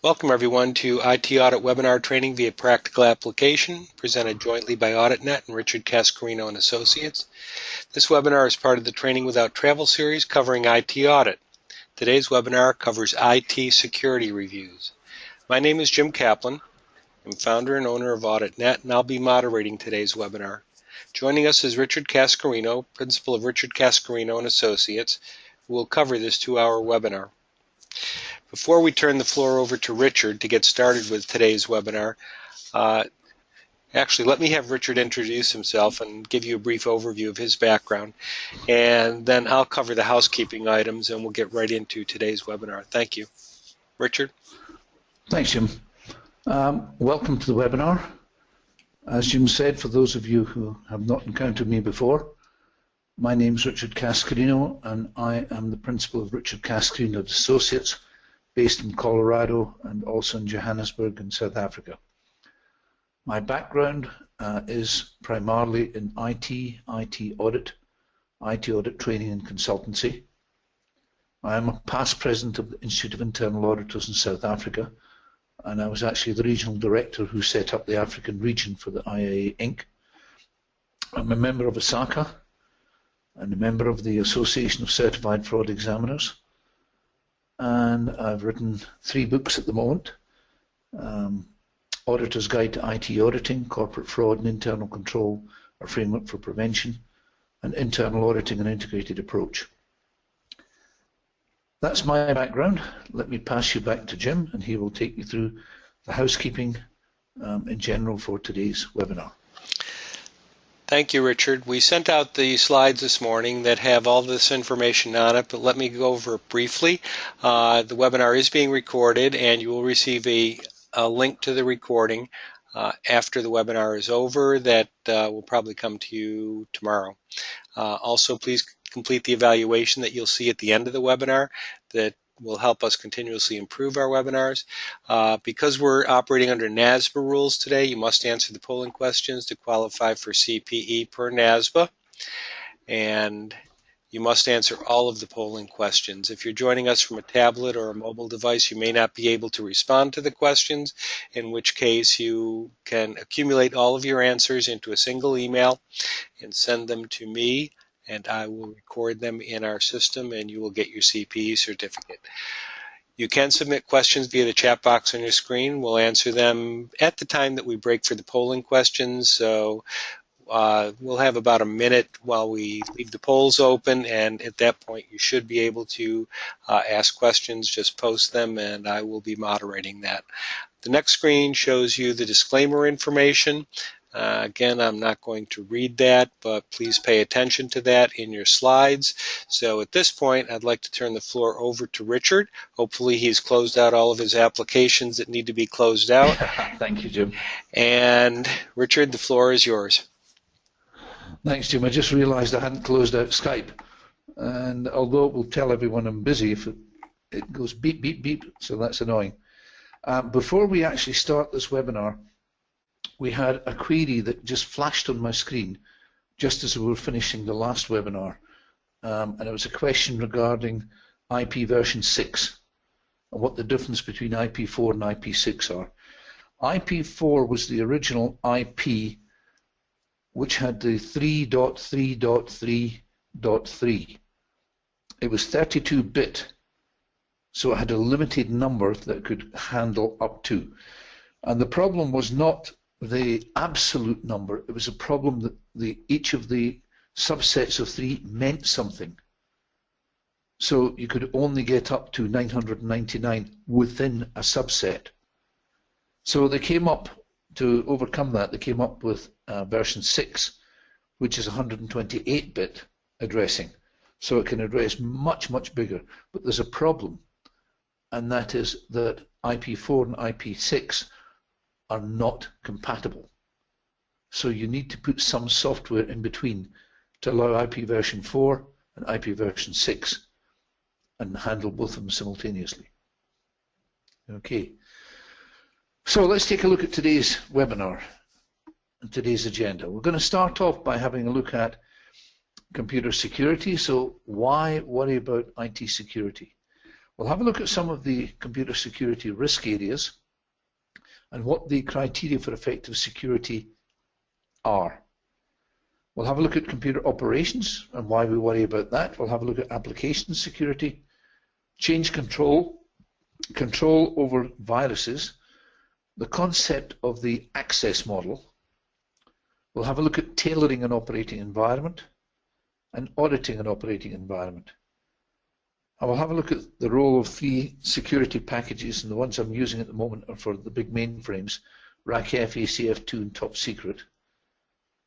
Welcome everyone to IT Audit Webinar Training via Practical Application, presented jointly by AuditNet and Richard Cascarino and Associates. This webinar is part of the Training Without Travel series covering IT Audit. Today's webinar covers IT security reviews. My name is Jim Kaplan. I'm founder and owner of AuditNet, and I'll be moderating today's webinar. Joining us is Richard Cascarino, principal of Richard Cascarino and Associates, who will cover this 2-hour webinar. Before we turn the floor over to Richard to get started with today's webinar, actually let me have Richard introduce himself and give you a brief overview of his background, and then I'll cover the housekeeping items and we'll get right into today's webinar. Thank you. Richard? Thanks, Jim. Welcome to the webinar. As Jim said, for those of you who have not encountered me before, my name is Richard Cascarino and I am the principal of Richard Cascarino and Associates, based in Colorado and also in Johannesburg in South Africa. My background is primarily in IT audit, IT audit training and consultancy. I am a past president of the Institute of Internal Auditors in South Africa, and I was actually the regional director who set up the African region for the IAA Inc. I'm a member of ASACA and a member of the Association of Certified Fraud Examiners. And I've written 3 books at the moment: Auditor's Guide to IT Auditing, Corporate Fraud and Internal Control, a Framework for Prevention, and Internal Auditing and Integrated Approach. That's my background. Let me pass you back to Jim and he will take you through the housekeeping in general for today's webinar. Thank you, Richard. We sent out the slides this morning that have all this information on it, but let me go over it briefly. The webinar is being recorded and you will receive a link to the recording after the webinar is over that will probably come to you tomorrow. Also, please complete the evaluation that you'll see at the end of the webinar that will help us continuously improve our webinars. Because we're operating under NASBA rules today, you must answer the polling questions to qualify for CPE per NASBA, and you must answer all of the polling questions. If you're joining us from a tablet or a mobile device, you may not be able to respond to the questions, in which case you can accumulate all of your answers into a single email and send them to me, and I will record them in our system and you will get your CPE certificate. You can submit questions via the chat box on your screen. We'll answer them at the time that we break for the polling questions, so we'll have about a minute while we leave the polls open, and at that point you should be able to ask questions. Just post them and I will be moderating that. The next screen shows you the disclaimer information. Again, I'm not going to read that, but please pay attention to that in your slides. So at this point, I'd like to turn the floor over to Richard. Hopefully he's closed out all of his applications that need to be closed out. Thank you, Jim. And Richard, the floor is yours. Thanks, Jim. I just realized I hadn't closed out Skype. And although it will tell everyone I'm busy, if it goes beep, beep, beep, so that's annoying. Before we actually start this webinar, we had a query that just flashed on my screen just as we were finishing the last webinar, and it was a question regarding IP version 6 and what the difference between IP4 and IP6 are. IP4 was the original IP which had the 3.3.3.3. It was 32-bit, so it had a limited number that could handle up to. And the problem was not the absolute number, it was a problem that each of the subsets of 3 meant something. So you could only get up to 999 within a subset. So they came up, to overcome that, they came up with version 6, which is 128-bit addressing. So it can address much, much bigger. But there's a problem, and that is that IP4 and IP6 are not compatible. So you need to put some software in between to allow IP version 4 and IP version 6 and handle both of them simultaneously. Okay, so let's take a look at today's webinar and today's agenda. We're going to start off by having a look at computer security. So why worry about IT security? We'll have a look at some of the computer security risk areas and what the criteria for effective security are. We'll have a look at computer operations and why we worry about that. We'll have a look at application security, change control, control over viruses, the concept of the access model. We'll have a look at tailoring an operating environment and auditing an operating environment. I will have a look at the role of 3 security packages, and the ones I'm using at the moment are for the big mainframes, RACF, ACF2 and Top Secret.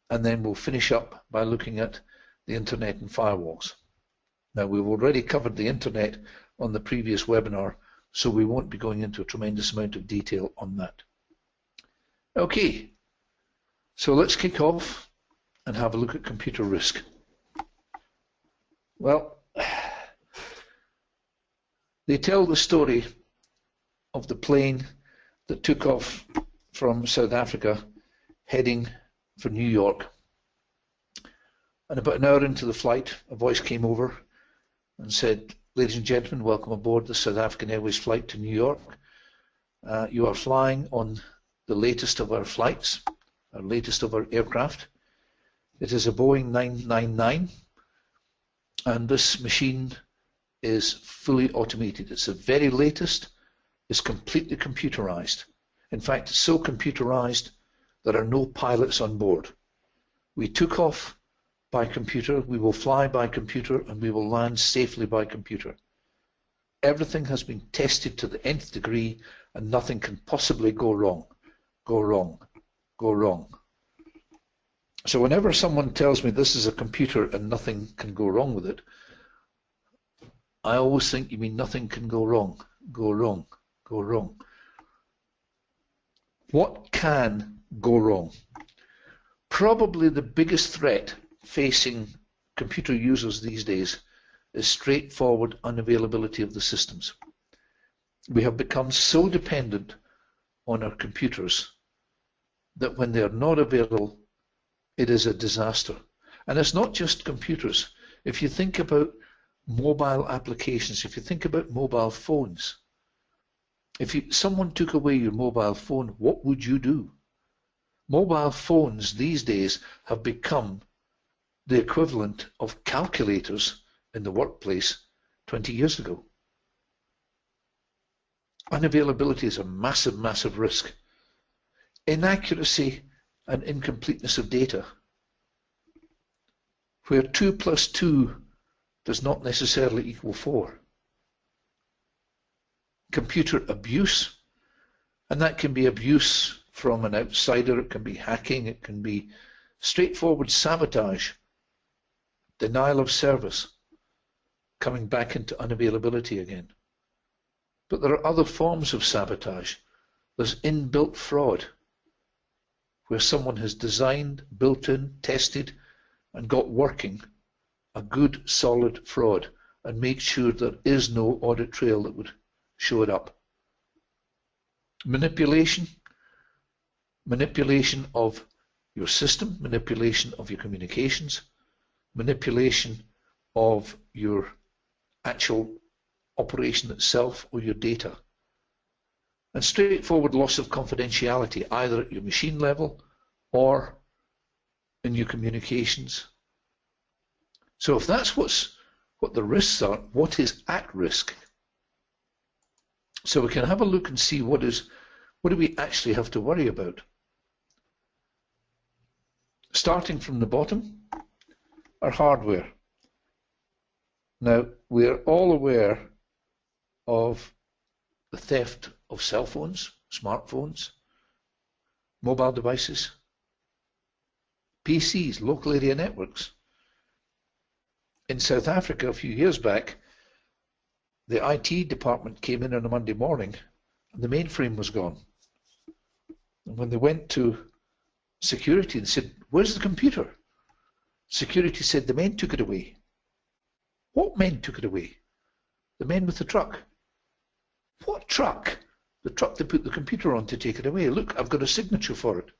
And then we'll finish up by looking at the internet and firewalls. Now, we've already covered the internet on the previous webinar, so we won't be going into a tremendous amount of detail on that. Okay, so let's kick off and have a look at computer risk. Well, they tell the story of the plane that took off from South Africa heading for New York. And about an hour into the flight, a voice came over and said, "Ladies and gentlemen, welcome aboard the South African Airways flight to New York. You are flying on the latest of our flights, our latest of our aircraft. It is a Boeing 999, and this machine is fully automated. It's the very latest. It's completely computerized. In fact, it's so computerized there are no pilots on board. We took off by computer, we will fly by computer, and we will land safely by computer. Everything has been tested to the nth degree, and nothing can possibly go wrong, go wrong, go wrong." So whenever someone tells me this is a computer and nothing can go wrong with it, I always think, you mean nothing can go wrong, go wrong, go wrong. What can go wrong? Probably the biggest threat facing computer users these days is straightforward unavailability of the systems. We have become so dependent on our computers that when they are not available, it is a disaster. And it's not just computers. If you think about mobile applications, if you think about mobile phones, if someone took away your mobile phone, what would you do? Mobile phones these days have become the equivalent of calculators in the workplace 20 years ago. Unavailability is a massive, massive risk. Inaccuracy and incompleteness of data, where 2 + 2 does not necessarily equal 4. Computer abuse, and that can be abuse from an outsider, it can be hacking, it can be straightforward sabotage, denial of service, coming back into unavailability again. But there are other forms of sabotage. There's inbuilt fraud, where someone has designed, built in, tested, and got working a good, solid fraud and made sure there is no audit trail that would show it up. Manipulation, manipulation of your system, manipulation of your communications, manipulation of your actual operation itself or your data. And straightforward loss of confidentiality, either at your machine level or in your communications. So if that's what the risks are, what is at risk? So we can have a look and see what do we actually have to worry about. Starting from the bottom, our hardware. Now, we're all aware of the theft of cell phones, smartphones, mobile devices, PCs, local area networks. In South Africa a few years back, the IT department came in on a Monday morning and the mainframe was gone. And when they went to security and said, "Where's the computer?" Security said, "The men took it away." What men took it away? The men with the truck. What truck? The truck they put the computer on to take it away. Look, I've got a signature for it.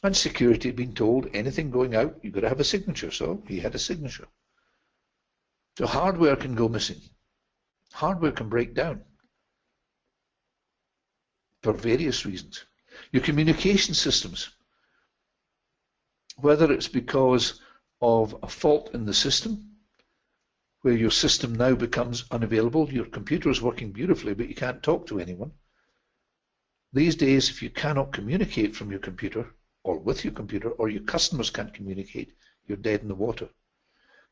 And security had been told, anything going out, you've got to have a signature. So he had a signature. So hardware can go missing. Hardware can break down for various reasons. Your communication systems, whether it's because of a fault in the system, where your system now becomes unavailable, your computer is working beautifully, but you can't talk to anyone. These days, if you cannot communicate from your computer, or with your computer, or your customers can't communicate, you're dead in the water.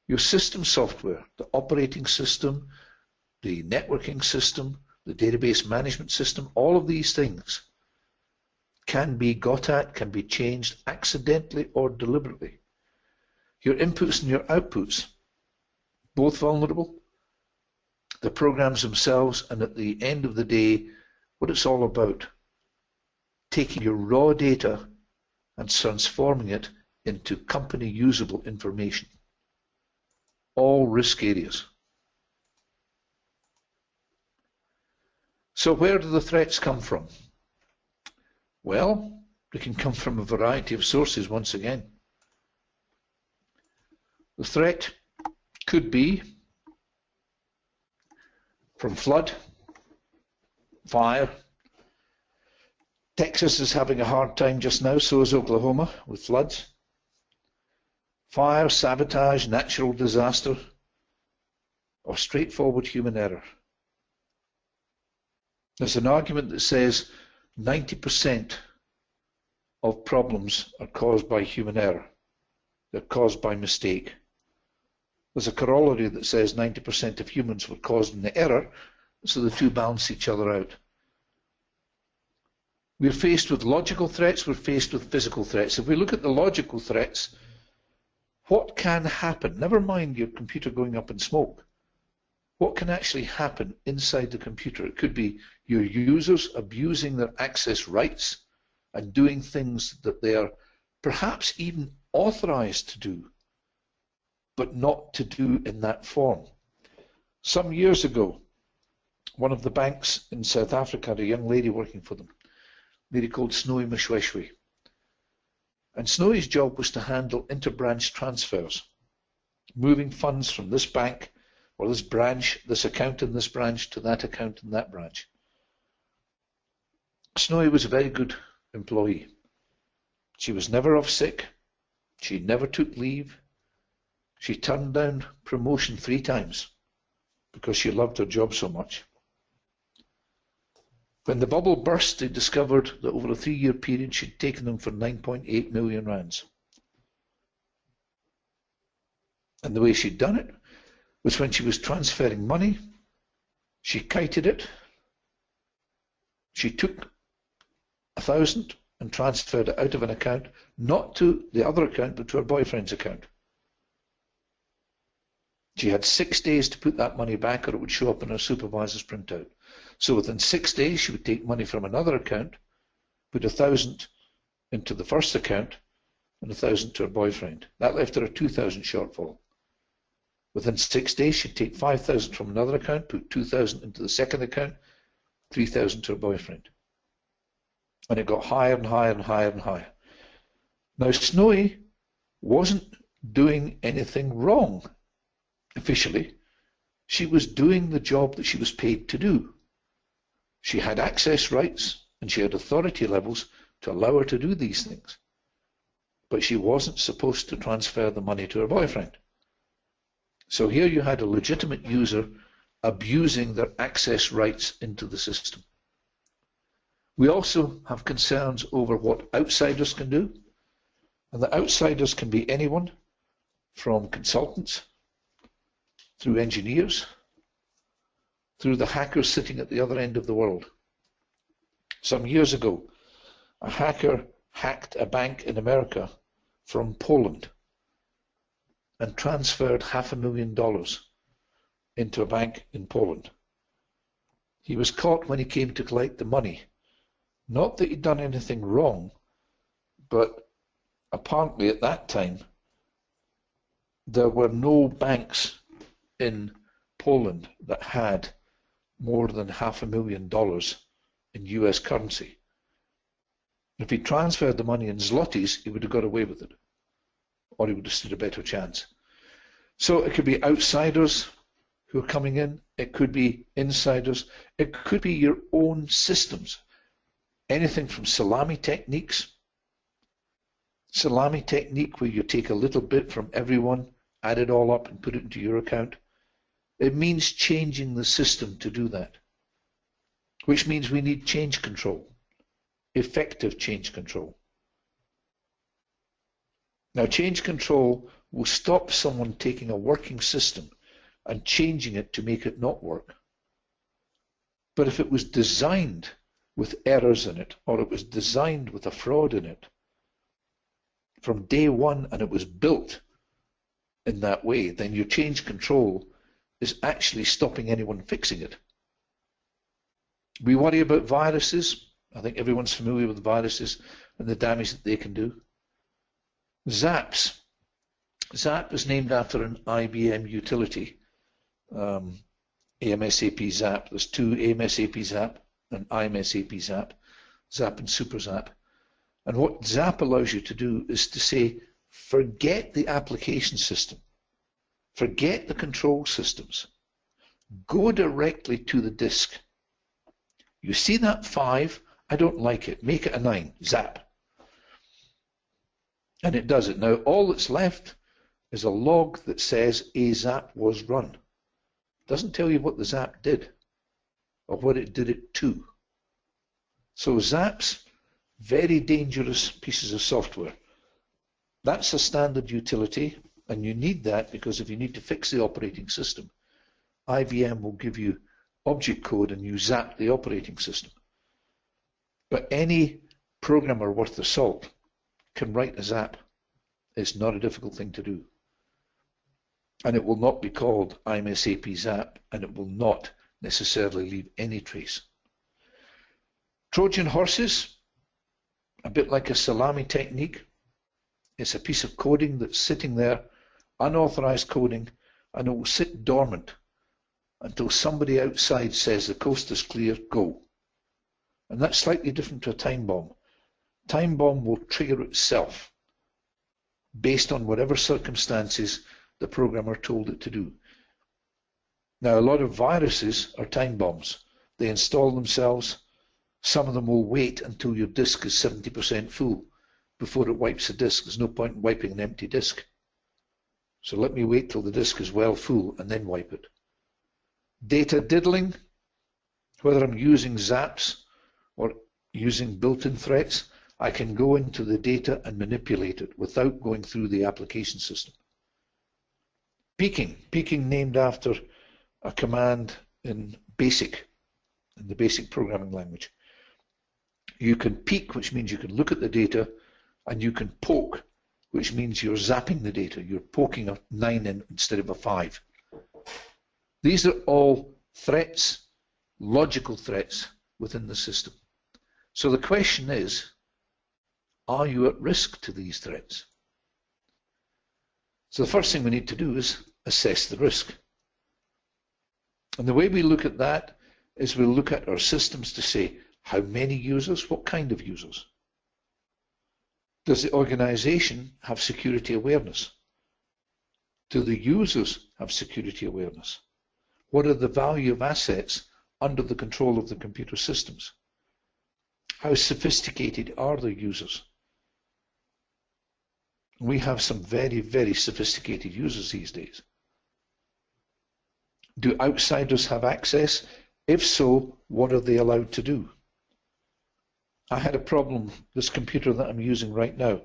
Your system software, the operating system, the networking system, the database management system, all of these things can be got at, can be changed accidentally or deliberately. Your inputs and your outputs, both vulnerable. The programs themselves, and at the end of the day, what it's all about, taking your raw data and transforming it into company usable information. All risk areas. So where do the threats come from? Well, they can come from a variety of sources once again. The threat could be from flood, fire. Texas is having a hard time just now, so is Oklahoma with floods. Fire, sabotage, natural disaster, or straightforward human error. There's an argument that says 90% of problems are caused by human error. They're caused by mistake. There's a corollary that says 90% of humans were caused in the error, so the two balance each other out. We're faced with logical threats, we're faced with physical threats. If we look at the logical threats, what can happen? Never mind your computer going up in smoke. What can actually happen inside the computer? It could be your users abusing their access rights and doing things that they are perhaps even authorized to do, but not to do in that form. Some years ago, one of the banks in South Africa had a young lady working for them, a lady called Snowy Mashweshwe. And Snowy's job was to handle interbranch transfers, moving funds from this bank or this branch, this account in this branch to that account in that branch. Snowy was a very good employee. She was never off sick. She never took leave. She turned down promotion 3 times because she loved her job so much. When the bubble burst, they discovered that over a 3-year period she'd taken them for 9.8 million rands. And the way she'd done it was when she was transferring money, she kited it. She took 1,000 and transferred it out of an account, not to the other account, but to her boyfriend's account. She had 6 days to put that money back, or it would show up in her supervisor's printout. So within 6 days, she would take money from another account, put 1,000 into the first account, and 1,000 to her boyfriend. That left her a 2,000 shortfall. Within 6 days, she'd take 5,000 from another account, put 2,000 into the second account, 3,000 to her boyfriend. And it got higher and higher and higher and higher. Now, Snowy wasn't doing anything wrong, officially. She was doing the job that she was paid to do. She had access rights and she had authority levels to allow her to do these things. But she wasn't supposed to transfer the money to her boyfriend. So here you had a legitimate user abusing their access rights into the system. We also have concerns over what outsiders can do. And the outsiders can be anyone from consultants, through engineers, through the hackers sitting at the other end of the world. Some years ago, a hacker hacked a bank in America from Poland and transferred $500,000 into a bank in Poland. He was caught when he came to collect the money. Not that he'd done anything wrong, but apparently at that time, there were no banks in Poland that had more than $500,000 in US currency. If he transferred the money in zlotys, he would have got away with it, or he would have stood a better chance. So it could be outsiders who are coming in. It could be insiders. It could be your own systems. Anything from salami techniques. Salami technique where you take a little bit from everyone, add it all up and put it into your account. It means changing the system to do that, which means we need change control, effective change control. Now, change control will stop someone taking a working system and changing it to make it not work. But if it was designed with errors in it, or it was designed with a fraud in it from day one and it was built in that way, then your change control is actually stopping anyone fixing it. We worry about viruses. I think everyone's familiar with viruses and the damage that they can do. Zaps. Zap is named after an IBM utility, AMSAP Zap. There's two AMSAP Zap and IMSAP Zap, Zap and Super Zap. And what Zap allows you to do is to say, forget the application system, forget the control systems, go directly to the disk. You see that 5, I don't like it, make it a 9, Zap. And it does it. Now all that's left is a log that says a zap was run. It doesn't tell you what the zap did or what it did it to. So zaps, very dangerous pieces of software. That's a standard utility, and you need that because if you need to fix the operating system, IBM will give you object code and you zap the operating system. But any programmer worth the salt can write a zap. It's not a difficult thing to do. And it will not be called IMSAP Zap, and it will not necessarily leave any trace. Trojan horses, a bit like a salami technique. It's a piece of coding that's sitting there, unauthorized coding, and it will sit dormant until somebody outside says the coast is clear, go. And that's slightly different to a time bomb. Time bomb will trigger itself based on whatever circumstances the programmer told it to do. Now, a lot of viruses are time bombs. They install themselves. Some of them will wait until your disk is 70% full before it wipes the disk. There's no point in wiping an empty disk. So let me wait till the disk is well full and then wipe it. Data diddling, whether I'm using zaps or using built-in threats, I can go into the data and manipulate it without going through the application system. Peeking named after a command in BASIC, in the basic programming language. You can peek, which means you can look at the data, and you can poke, which means you're zapping the data. You're poking a 9 in instead of a 5. These are all threats, logical threats within the system. So the question is, are you at risk to these threats? So the first thing we need to do is assess the risk. And the way we look at that is we'll look at our systems to say, how many users, what kind of users? Does the organization have security awareness? Do the users have security awareness? What are the value of assets under the control of the computer systems? How sophisticated are the users? We have some very, very sophisticated users these days. Do outsiders have access? If so, what are they allowed to do? I had a problem, this computer that I'm using right now.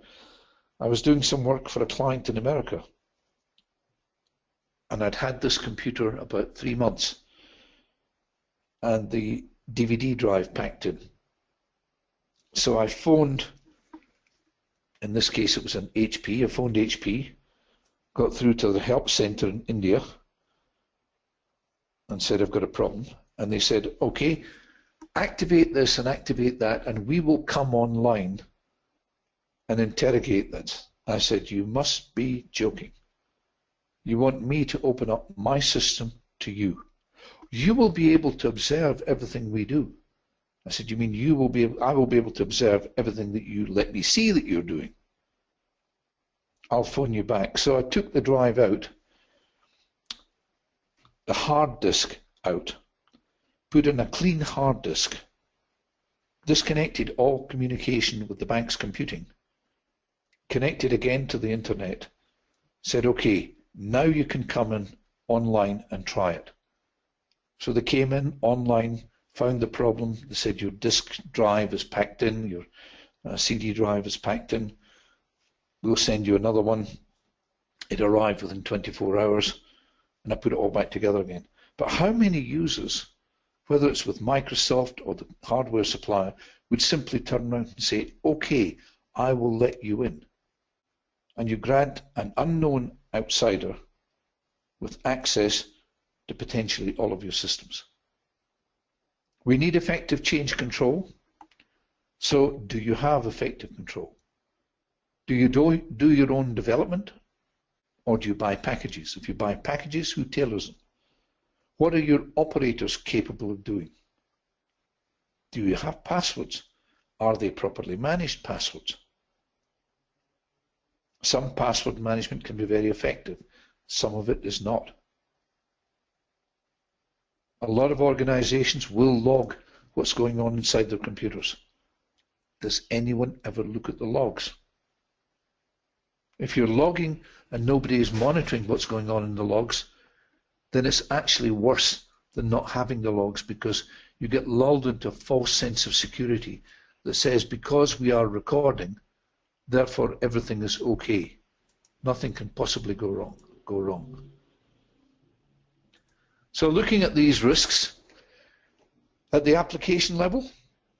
I was doing some work for a client in America, and I'd had this computer about 3 months, and the DVD drive packed in. So I phoned, in this case it was an HP, I phoned HP, got through to the help center in India, and said I've got a problem. And they said, okay, activate this and activate that, and we will come online and interrogate this. I said, you must be joking. You want me to open up my system to you? You will be able to observe everything we do. I said, you mean you will be able, I will be able to observe everything that you let me see that you're doing? I'll phone you back. So I took the drive out, the hard disk out, put in a clean hard disk, disconnected all communication with the bank's computing, connected again to the internet, said, okay, now you can come in online and try it. So they came in online, found the problem. They said your disk drive is packed in, your CD drive is packed in. We'll send you another one. It arrived within 24 hours, and I put it all back together again. But how many users, whether it's with Microsoft or the hardware supplier, would simply turn around and say, okay, I will let you in. And you grant an unknown outsider with access to potentially all of your systems. We need effective change control. So do you have effective control? Do you do your own development, or do you buy packages? If you buy packages, who tailors them? What are your operators capable of doing? Do you have passwords? Are they properly managed passwords? Some password management can be very effective. Some of it is not. A lot of organizations will log what's going on inside their computers. Does anyone ever look at the logs? If you're logging and nobody is monitoring what's going on in the logs, then it's actually worse than not having the logs, because you get lulled into a false sense of security that says because we are recording, therefore everything is okay. Nothing can possibly go wrong. So looking at these risks at the application level,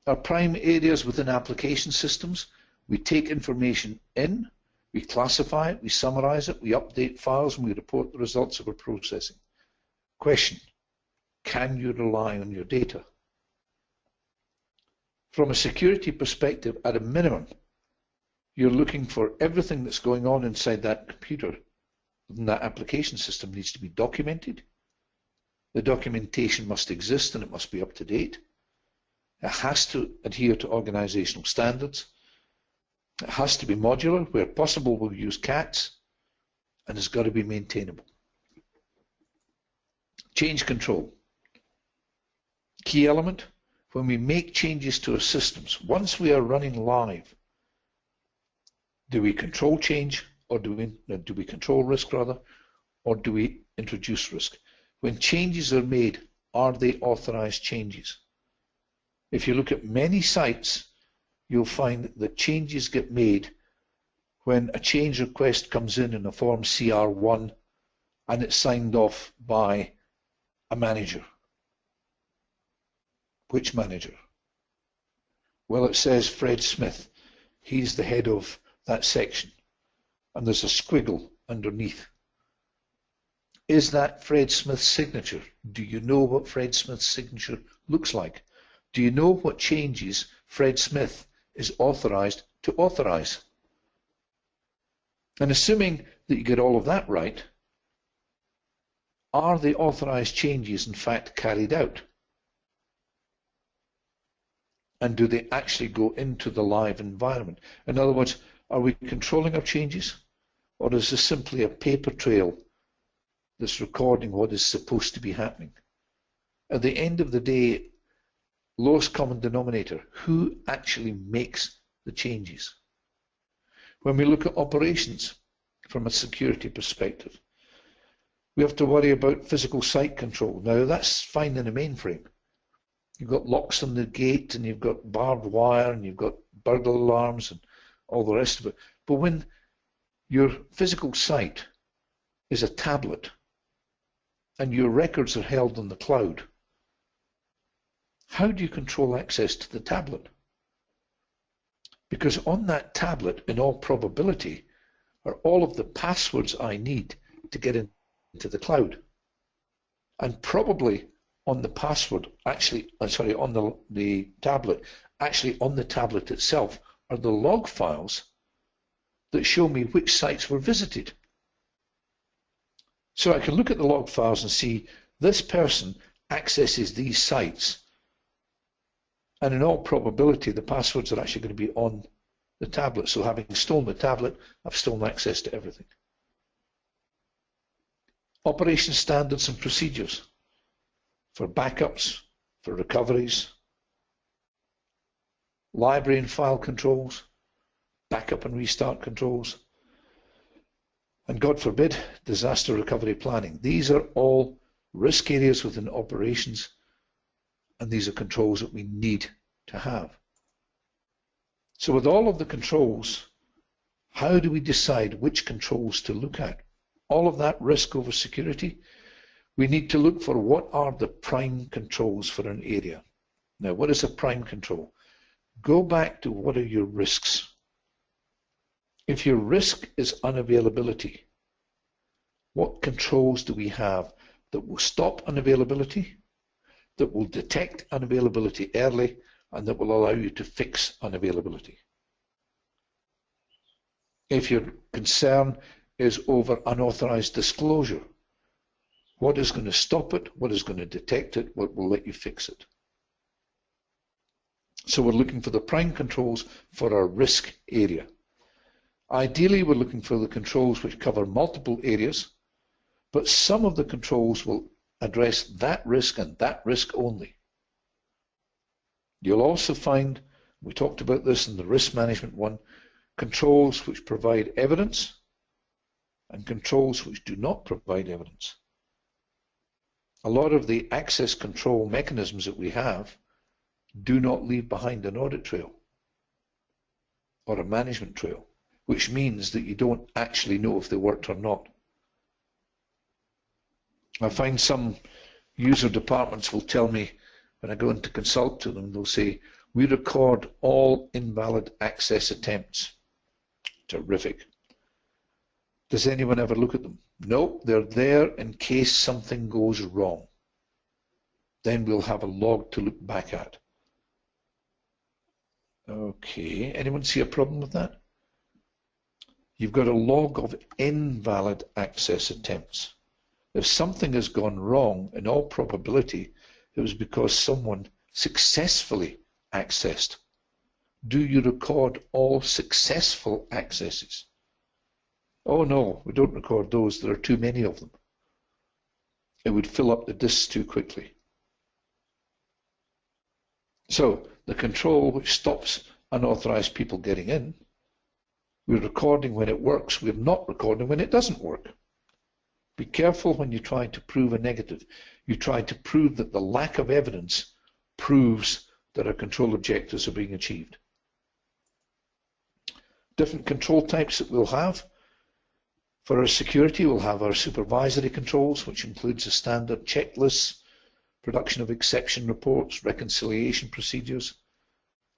our prime areas within application systems, we take information in, we classify it, we summarize it, we update files, and we report the results of our processing. Question: can you rely on your data? From a security perspective, at a minimum, you're looking for everything that's going on inside that computer, and that application system needs to be documented. The documentation must exist and it must be up to date. It has to adhere to organizational standards. It has to be modular. Where possible, we'll use CATs, and it's got to be maintainable. Change control. Key element: when we make changes to our systems, once we are running live, do we control change, or do we control risk rather, or do we introduce risk? When changes are made, are they authorized changes? If you look at many sites, you'll find that changes get made when a change request comes in a form CR1 and it's signed off by a manager. Which manager? Well, it says Fred Smith. He's the head of that section, and there's a squiggle underneath. Is that Fred Smith's signature? Do you know what Fred Smith's signature looks like? Do you know what changes Fred Smith is authorized to authorize? And assuming that you get all of that right, are the authorized changes in fact carried out? And do they actually go into the live environment? In other words, are we controlling our changes, or is this simply a paper trail that's recording what is supposed to be happening? At the end of the day, lowest common denominator, who actually makes the changes? When we look at operations from a security perspective, we have to worry about physical site control. Now, that's fine in a mainframe. You've got locks on the gate, and you've got barbed wire, and you've got burglar alarms and all the rest of it. But when your physical site is a tablet and your records are held on the cloud, how do you control access to the tablet? Because on that tablet, in all probability, are all of the passwords I need to get into the cloud. And probably on the password, actually, on the tablet, actually on the tablet itself are the log files that show me which sites were visited. So I can look at the log files and see this person accesses these sites, and in all probability the passwords are actually going to be on the tablet. So having stolen the tablet, I've stolen access to everything. Operation standards and procedures for backups, for recoveries, library and file controls, backup and restart controls, and God forbid, disaster recovery planning. These are all risk areas within operations, and these are controls that we need to have. So with all of the controls, how do we decide which controls to look at? All of that risk over security, we need to look for what are the prime controls for an area. Now, what is a prime control? Go back to what are your risks. If your risk is unavailability, what controls do we have that will stop unavailability, that will detect unavailability early, and that will allow you to fix unavailability? If your concern is over unauthorized disclosure, what is going to stop it? What is going to detect it? What will let you fix it? So we're looking for the prime controls for our risk area. Ideally, we're looking for the controls which cover multiple areas, but some of the controls will address that risk and that risk only. You'll also find, we talked about this in the risk management one, controls which provide evidence and controls which do not provide evidence. A lot of the access control mechanisms that we have do not leave behind an audit trail or a management trail, which means that you don't actually know if they worked or not. I find some user departments will tell me, when I go in to consult to them, they'll say, we record all invalid access attempts. Terrific. Does anyone ever look at them? No, they're there in case something goes wrong. Then we'll have a log to look back at. Okay, anyone see a problem with that? You've got a log of invalid access attempts. If something has gone wrong, in all probability, it was because someone successfully accessed. Do you record all successful accesses? Oh no, we don't record those. There are too many of them. It would fill up the disks too quickly. So the control which stops unauthorized people getting in, we're recording when it works. We're not recording when it doesn't work. Be careful when you try to prove a negative. You try to prove that the lack of evidence proves that our control objectives are being achieved. Different control types that we'll have. For our security, we'll have our supervisory controls, which includes the standard checklists, production of exception reports, reconciliation procedures,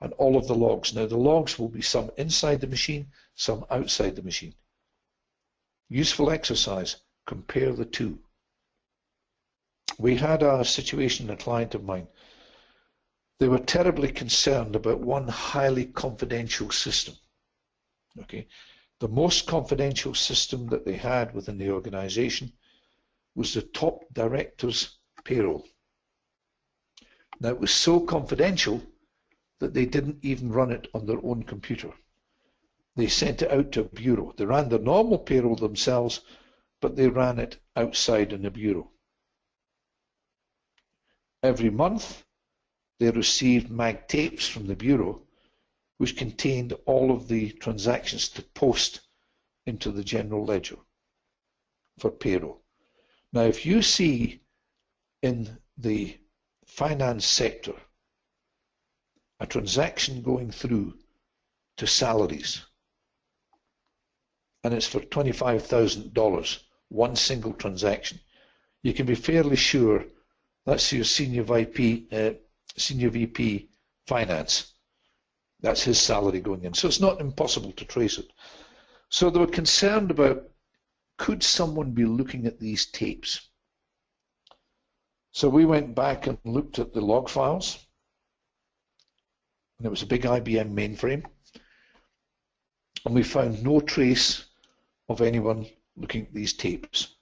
and all of the logs. Now, the logs will be some inside the machine, some outside the machine. Useful exercise, compare the two. We had a situation, a client of mine, they were terribly concerned about one highly confidential system. Okay, the most confidential system that they had within the organization was the top director's payroll. Now, it was so confidential that they didn't even run it on their own computer. They sent it out to a bureau. They ran the normal payroll themselves, but they ran it outside in a bureau. Every month, they received mag tapes from the bureau, which contained all of the transactions to post into the general ledger for payroll. Now, if you see in the finance sector a transaction going through to salaries, and it's for $25,000, one single transaction, you can be fairly sure that's your senior VP finance. That's his salary going in. So it's not impossible to trace it. So they were concerned about, could someone be looking at these tapes? So we went back and looked at the log files. And it was a big IBM mainframe. And we found no trace of anyone looking at these tapes.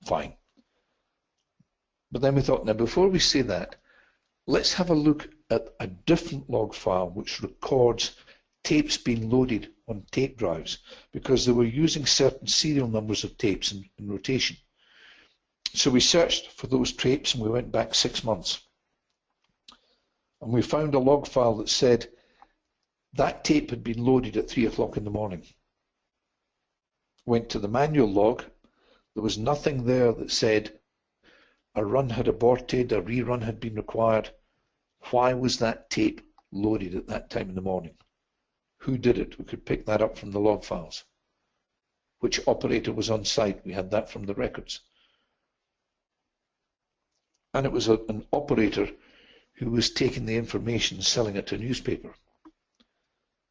Fine. But then we thought, now before we say that, let's have a look at a different log file which records tapes being loaded on tape drives, because they were using certain serial numbers of tapes in rotation. So we searched for those tapes and we went back 6 months. And we found a log file that said that tape had been loaded at 3 o'clock in the morning. Went to the manual log. There was nothing there that said a run had aborted, a rerun had been required. Why was that tape loaded at that time in the morning? Who did it? We could pick that up from the log files. Which operator was on site? We had that from the records. And it was an operator who was taking the information and selling it to a newspaper.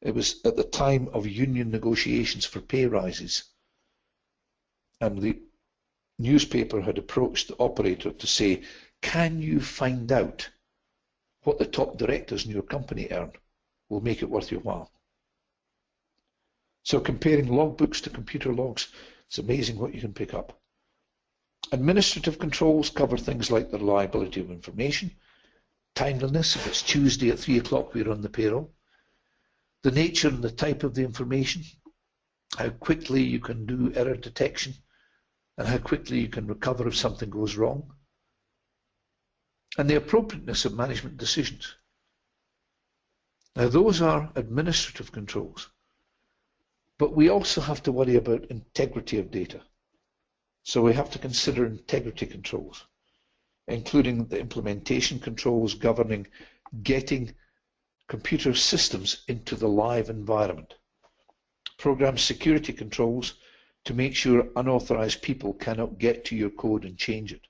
It was at the time of union negotiations for pay rises. And the newspaper had approached the operator to say, can you find out what the top directors in your company earn? Will make it worth your while. So comparing logbooks to computer logs, it's amazing what you can pick up. Administrative controls cover things like the reliability of information, timeliness, if it's Tuesday at 3 o'clock we run the payroll, the nature and the type of the information, how quickly you can do error detection, and how quickly you can recover if something goes wrong, and the appropriateness of management decisions. Now those are administrative controls, but we also have to worry about integrity of data. So we have to consider integrity controls, including the implementation controls governing getting computer systems into the live environment. Program security controls to make sure unauthorized people cannot get to your code and change it,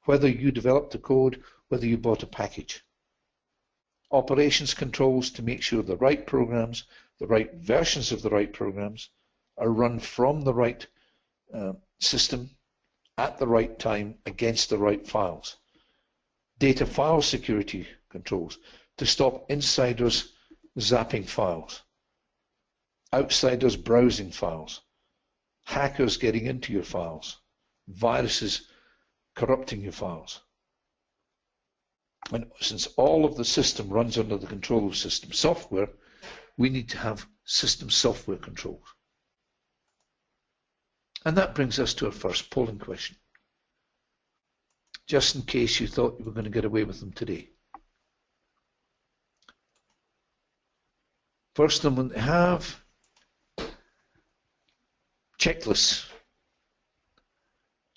whether you developed the code, whether you bought a package. Operations controls to make sure the right programs, the right versions of the right programs are run from the right system at the right time against the right files. Data file security controls to stop insiders zapping files, outsiders browsing files, hackers getting into your files, viruses corrupting your files. And since all of the system runs under the control of system software, we need to have system software controls. And that brings us to our first polling question, just in case you thought you were going to get away with them today. First one, they have checklists.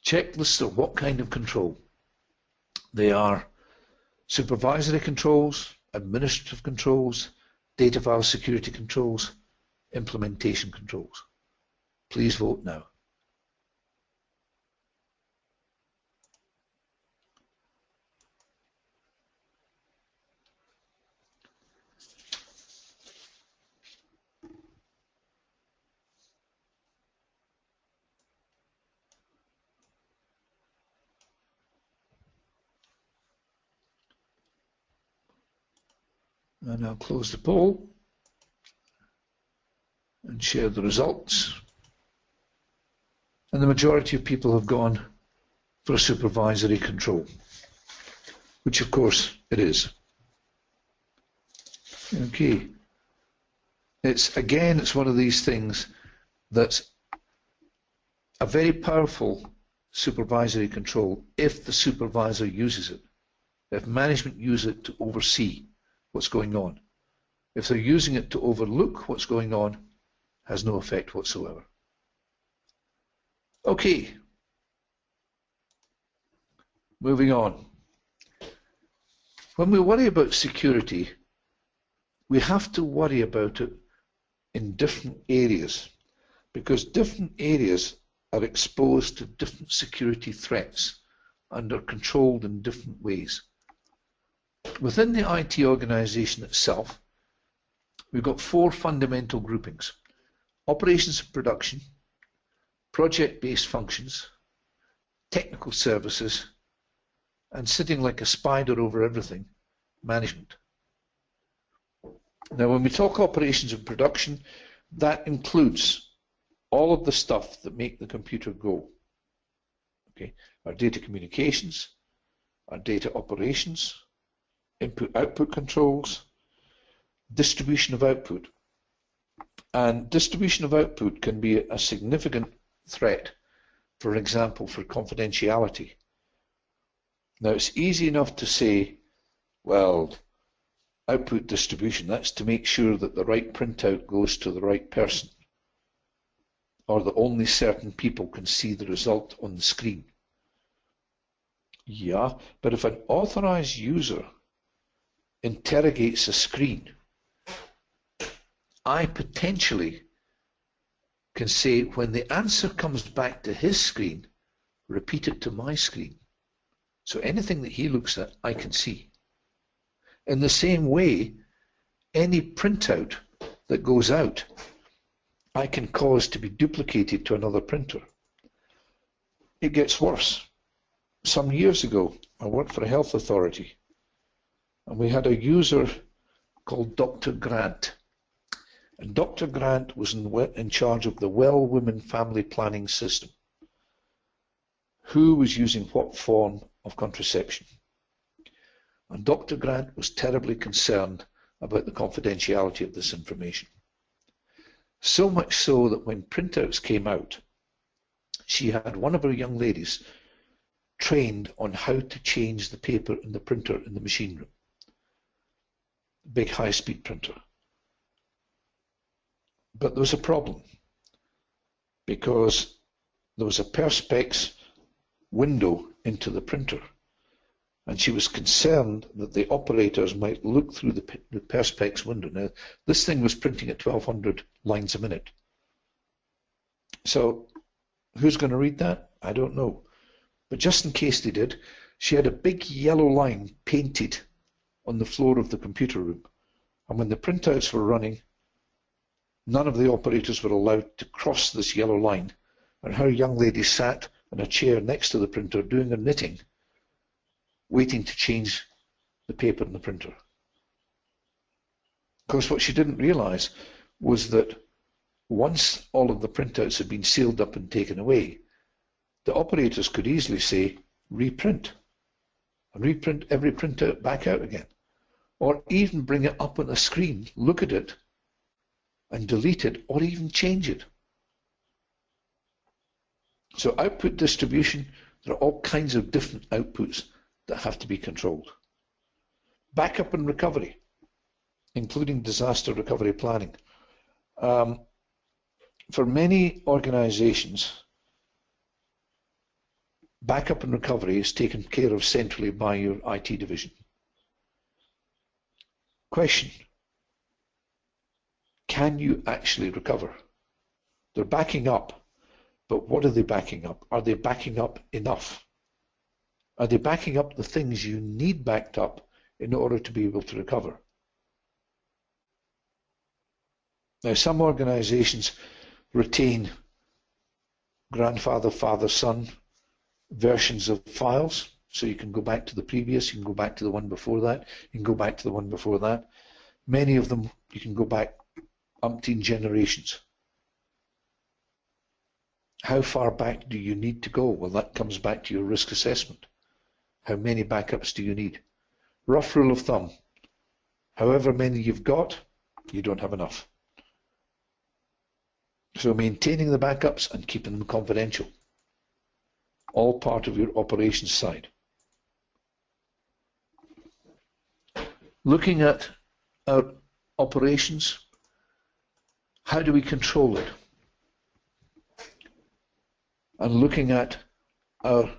Checklists are what kind of control? They are supervisory controls, administrative controls, data file security controls, implementation controls. Please vote now. And I'll close the poll and share the results. And the majority of people have gone for a supervisory control, which of course it is. Okay. It's one of these things that's a very powerful supervisory control if the supervisor uses it, if management use it to oversee what's going on. If they're using it to overlook what's going on, has no effect whatsoever. Okay, moving on. When we worry about security, we have to worry about it in different areas, because different areas are exposed to different security threats and are controlled in different ways. Within the IT organization itself, we've got 4 fundamental groupings: operations and production, project-based functions, technical services, and sitting like a spider over everything, management. Now, when we talk operations and production, that includes all of the stuff that make the computer go. Okay, our data communications, our data operations, input-output controls, distribution of output. And distribution of output can be a significant threat for example, for confidentiality. Now, it's easy enough to say, well, output distribution, that's to make sure that the right printout goes to the right person, or that only certain people can see the result on the screen. Yeah, but if an authorized user interrogates a screen, I potentially can say, when the answer comes back to his screen, repeat it to my screen. So anything that he looks at, I can see. In the same way, any printout that goes out, I can cause to be duplicated to another printer. It gets worse. Some years ago, I worked for a health authority, and we had a user called Dr. Grant. And Dr. Grant was in charge of the Well Women Family Planning System. Who was using what form of contraception? And Dr. Grant was terribly concerned about the confidentiality of this information. So much so that when printouts came out, she had one of her young ladies trained on how to change the paper in the printer in the machine room. Big high-speed printer. But there was a problem, because there was a Perspex window into the printer, and she was concerned that the operators might look through the Perspex window. Now, this thing was printing at 1200 lines a minute. So, who's going to read that? I don't know. But just in case they did, she had a big yellow line painted on the floor of the computer room. And when the printouts were running, none of the operators were allowed to cross this yellow line. And her young lady sat in a chair next to the printer doing her knitting, waiting to change the paper in the printer. Of course, what she didn't realize was that once all of the printouts had been sealed up and taken away, the operators could easily say, reprint, and reprint every printout back out again. Or even bring it up on a screen, look at it, and delete it, or even change it. So output distribution, there are all kinds of different outputs that have to be controlled. Backup and recovery, including disaster recovery planning. For many organizations, backup and recovery is taken care of centrally by your IT division. Question: can you actually recover? They're backing up, but what are they backing up? Are they backing up enough? Are they backing up the things you need backed up in order to be able to recover? Now, some organizations retain grandfather, father, son versions of files, so you can go back to the previous, you can go back to the one before that, you can go back to the one before that. Many of them you can go back umpteen generations. How far back do you need to go? Well, that comes back to your risk assessment. How many backups do you need? Rough rule of thumb, however many you've got, you don't have enough. So maintaining the backups and keeping them confidential, all part of your operations side. Looking at our operations, how do we control it? And looking at our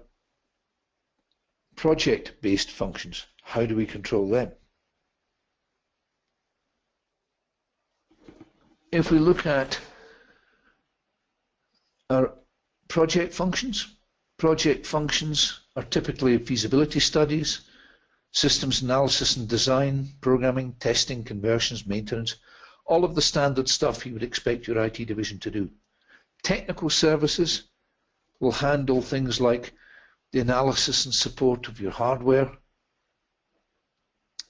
project-based functions, how do we control them? If we look at our project functions are typically feasibility studies, systems analysis and design, programming, testing, conversions, maintenance, all of the standard stuff you would expect your IT division to do. Technical services will handle things like the analysis and support of your hardware,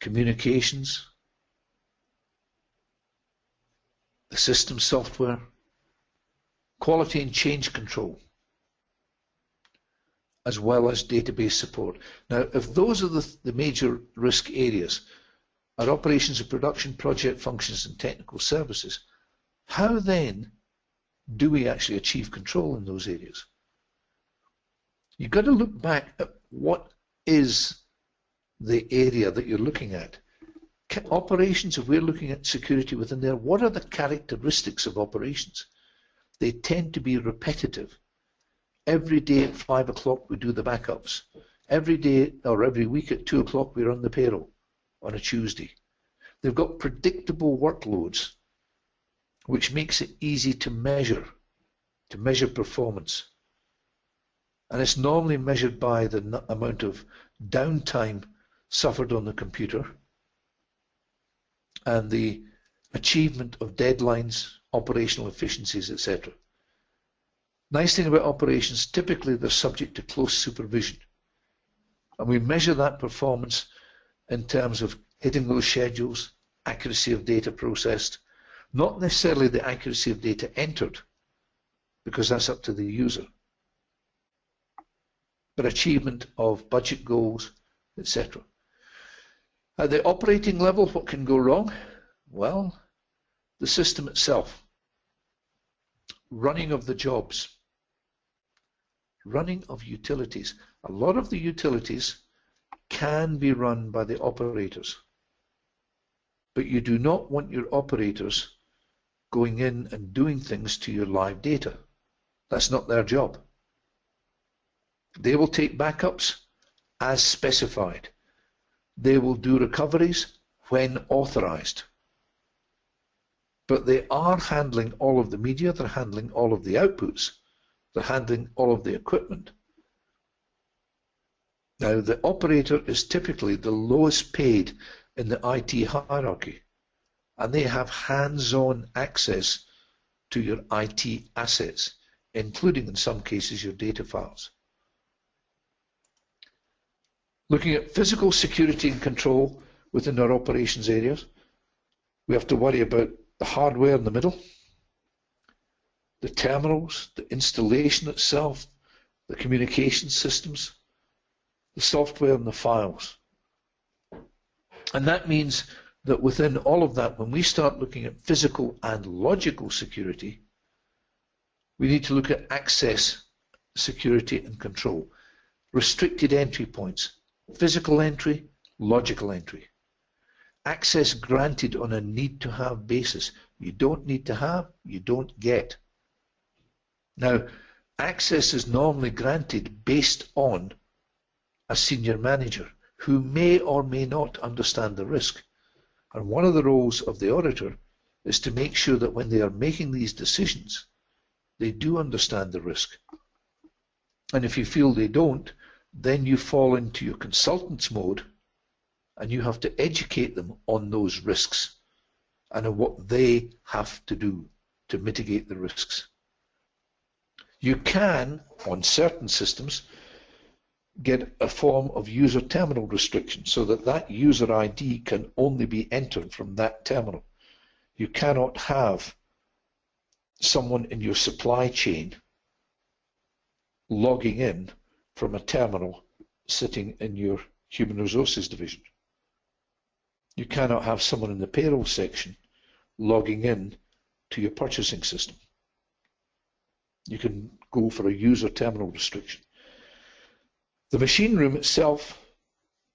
communications, the system software, quality and change control, as well as database support. Now, if those are the major risk areas, our operations and production, project functions and technical services, how then do we actually achieve control in those areas? You've got to look back at what is the area that you're looking at. Operations, if we're looking at security within there, what are the characteristics of operations? They tend to be repetitive. Every day at 5 o'clock we do the backups. Every day or every week at 2 o'clock we run the payroll on a Tuesday. They've got predictable workloads, which makes it easy to measure performance. And it's normally measured by the amount of downtime suffered on the computer and the achievement of deadlines, operational efficiencies, etc. Nice thing about operations, typically they're subject to close supervision. And we measure that performance in terms of hitting those schedules, accuracy of data processed, not necessarily the accuracy of data entered, because that's up to the user, but achievement of budget goals, etc. At the operating level, what can go wrong? Well, the system itself, running of the jobs, running of utilities. A lot of the utilities can be run by the operators, but you do not want your operators going in and doing things to your live data. That's not their job. They will take backups as specified. They will do recoveries when authorized. But they are handling all of the media, they're handling all of the outputs, they're handling all of the equipment. Now, the operator is typically the lowest paid in the IT hierarchy, and they have hands-on access to your IT assets, including in some cases your data files. Looking at physical security and control within our operations areas, we have to worry about the hardware in the middle, the terminals, the installation itself, the communication systems, the software and the files. And that means that within all of that, when we start looking at physical and logical security, we need to look at access, security and control. Restricted entry points, physical entry, logical entry. Access granted on a need-to-have basis. You don't need to have, you don't get. Now, access is normally granted based on a senior manager who may or may not understand the risk. And one of the roles of the auditor is to make sure that when they are making these decisions, they do understand the risk. And if you feel they don't, then you fall into your consultant's mode and you have to educate them on those risks and on what they have to do to mitigate the risks. You can, on certain systems, get a form of user terminal restriction so that that user ID can only be entered from that terminal. You cannot have someone in your supply chain logging in from a terminal sitting in your human resources division. You cannot have someone in the payroll section logging in to your purchasing system. You can go for a user terminal restriction. The machine room itself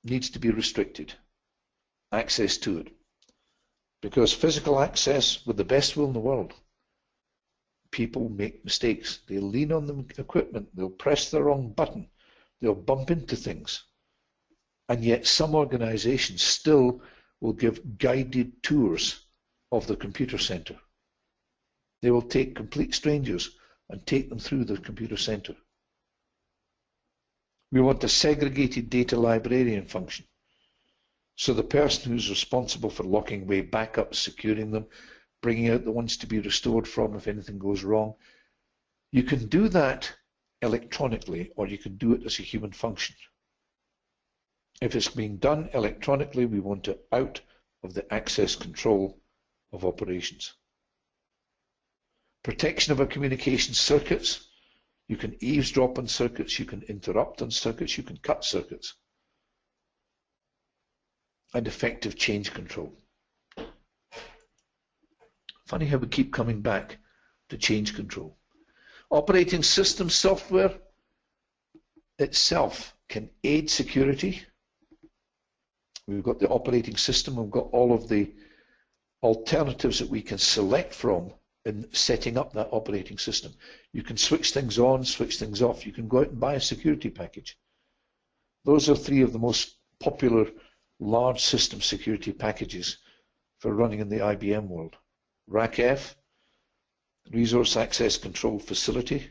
needs to be restricted, access to it, because physical access, with the best will in the world, people make mistakes. They lean on the equipment, they'll press the wrong button, they'll bump into things, and yet some organizations still will give guided tours of the computer center. They will take complete strangers and take them through the computer center. We want a segregated data librarian function. So the person who's responsible for locking away backups, securing them, bringing out the ones to be restored from if anything goes wrong, you can do that electronically or you can do it as a human function. If it's being done electronically, we want it out of the access control of operations. Protection of our communication circuits. You can eavesdrop on circuits, you can interrupt on circuits, you can cut circuits. And effective change control. Funny how we keep coming back to change control. Operating system software. itself can aid security. We've got the operating system, we've got all of the alternatives that we can select from in setting up that operating system. You can switch things on, switch things off. You can go out and buy a security package. Those are three of the most popular large system security packages for running in the IBM world. RACF, Resource Access Control Facility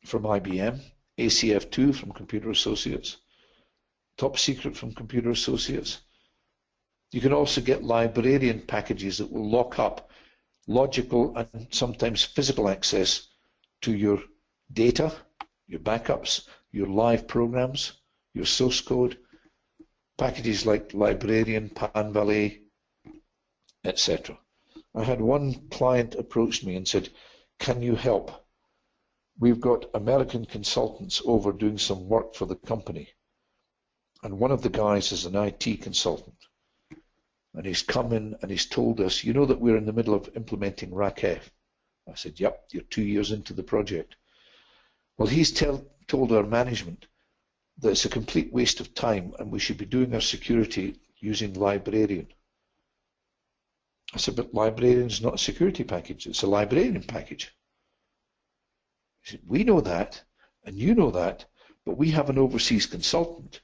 from IBM, ACF2 from Computer Associates, Top Secret from Computer Associates. You can also get librarian packages that will lock up logical and sometimes physical access to your data, your backups, your live programs, your source code, packages like Librarian, PanValet, etc. I had one client approach me and said, "Can you help? We've got American consultants over doing some work for the company, and one of the guys is an IT consultant. And he's come in and he's told us, you know that we're in the middle of implementing RACF." I said, "Yep, you're 2 years into the project." "Well, he's told our management that it's a complete waste of time and we should be doing our security using Librarian." I said, "But Librarian is not a security package, it's a librarian package." He said, "We know that, and you know that, but we have an overseas consultant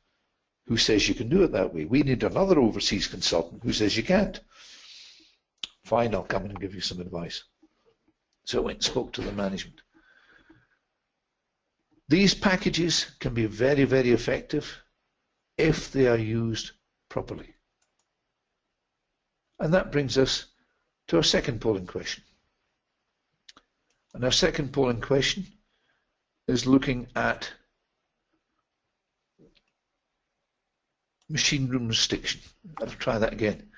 who says you can do it that way. We need another overseas consultant who says you can't." "Fine, I'll come in and give you some advice." So I went and spoke to the management. These packages can be very, very effective if they are used properly. And that brings us to our second polling question. And our second polling question is looking at machine room restriction. I'll try that again.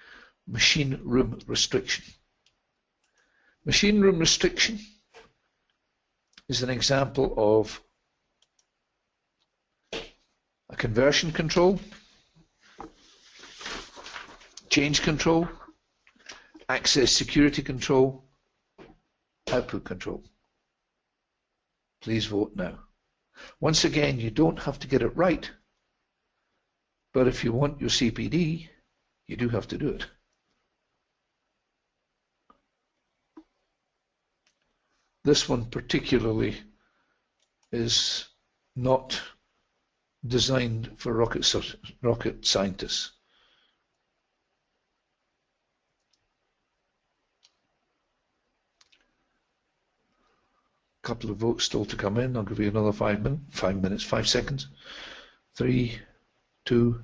Machine room restriction. Machine room restriction is an example of a conversion control, change control, access security control, output control. Please vote now. Once again, you don't have to get it right, but if you want your CPD, you do have to do it. This one particularly is not designed for rocket scientists. A couple of votes still to come in. I'll give you another 5 seconds. 3, 2,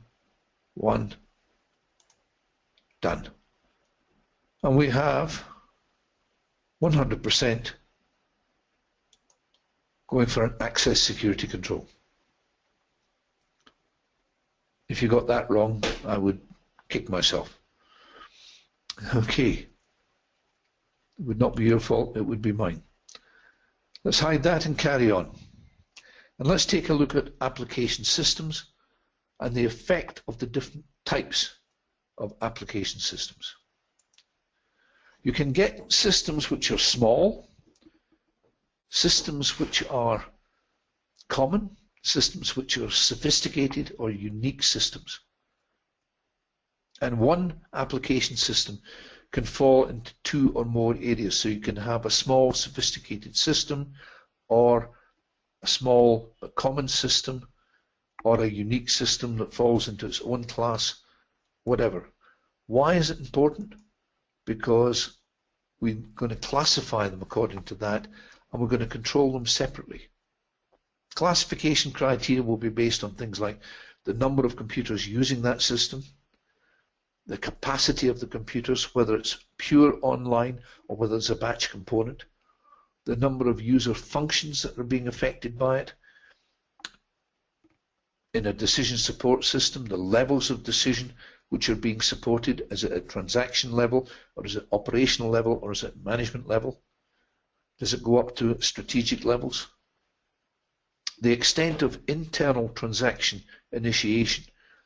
1, done. And we have 100% going for an access security control. If you got that wrong, I would kick myself. Okay. It would not be your fault, it would be mine. Let's hide that and carry on. And let's take a look at application systems and the effect of the different types of application systems. You can get systems which are small, systems which are common, systems which are sophisticated or unique systems. And one application system can fall into 2 or more areas. So you can have a small sophisticated system, or a small but common system, or a unique system that falls into its own class, whatever. Why is it important? Because we're going to classify them according to that, and we're going to control them separately. Classification criteria will be based on things like the number of computers using that system, the capacity of the computers, whether it's pure online or whether it's a batch component, the number of user functions that are being affected by it. In a decision support system, the levels of decision which are being supported, is it at transaction level, or is it operational level, or is it management level? Does it go up to strategic levels? The extent of internal transaction initiation,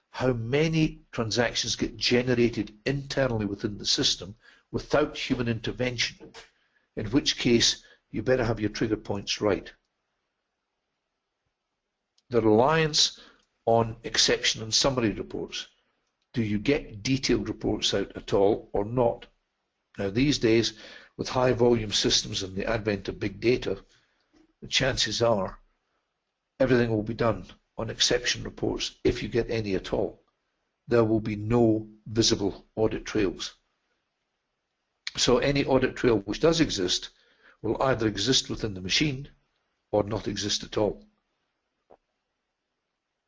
how many transactions get generated internally within the system without human intervention, in which case you better have your trigger points right. the reliance on exception and summary reports. Do you get detailed reports out at all or not? Now these days, with high volume systems and the advent of big data, the chances are everything will be done on exception reports if you get any at all. There will be no visible audit trails. So any audit trail which does exist will either exist within the machine or not exist at all.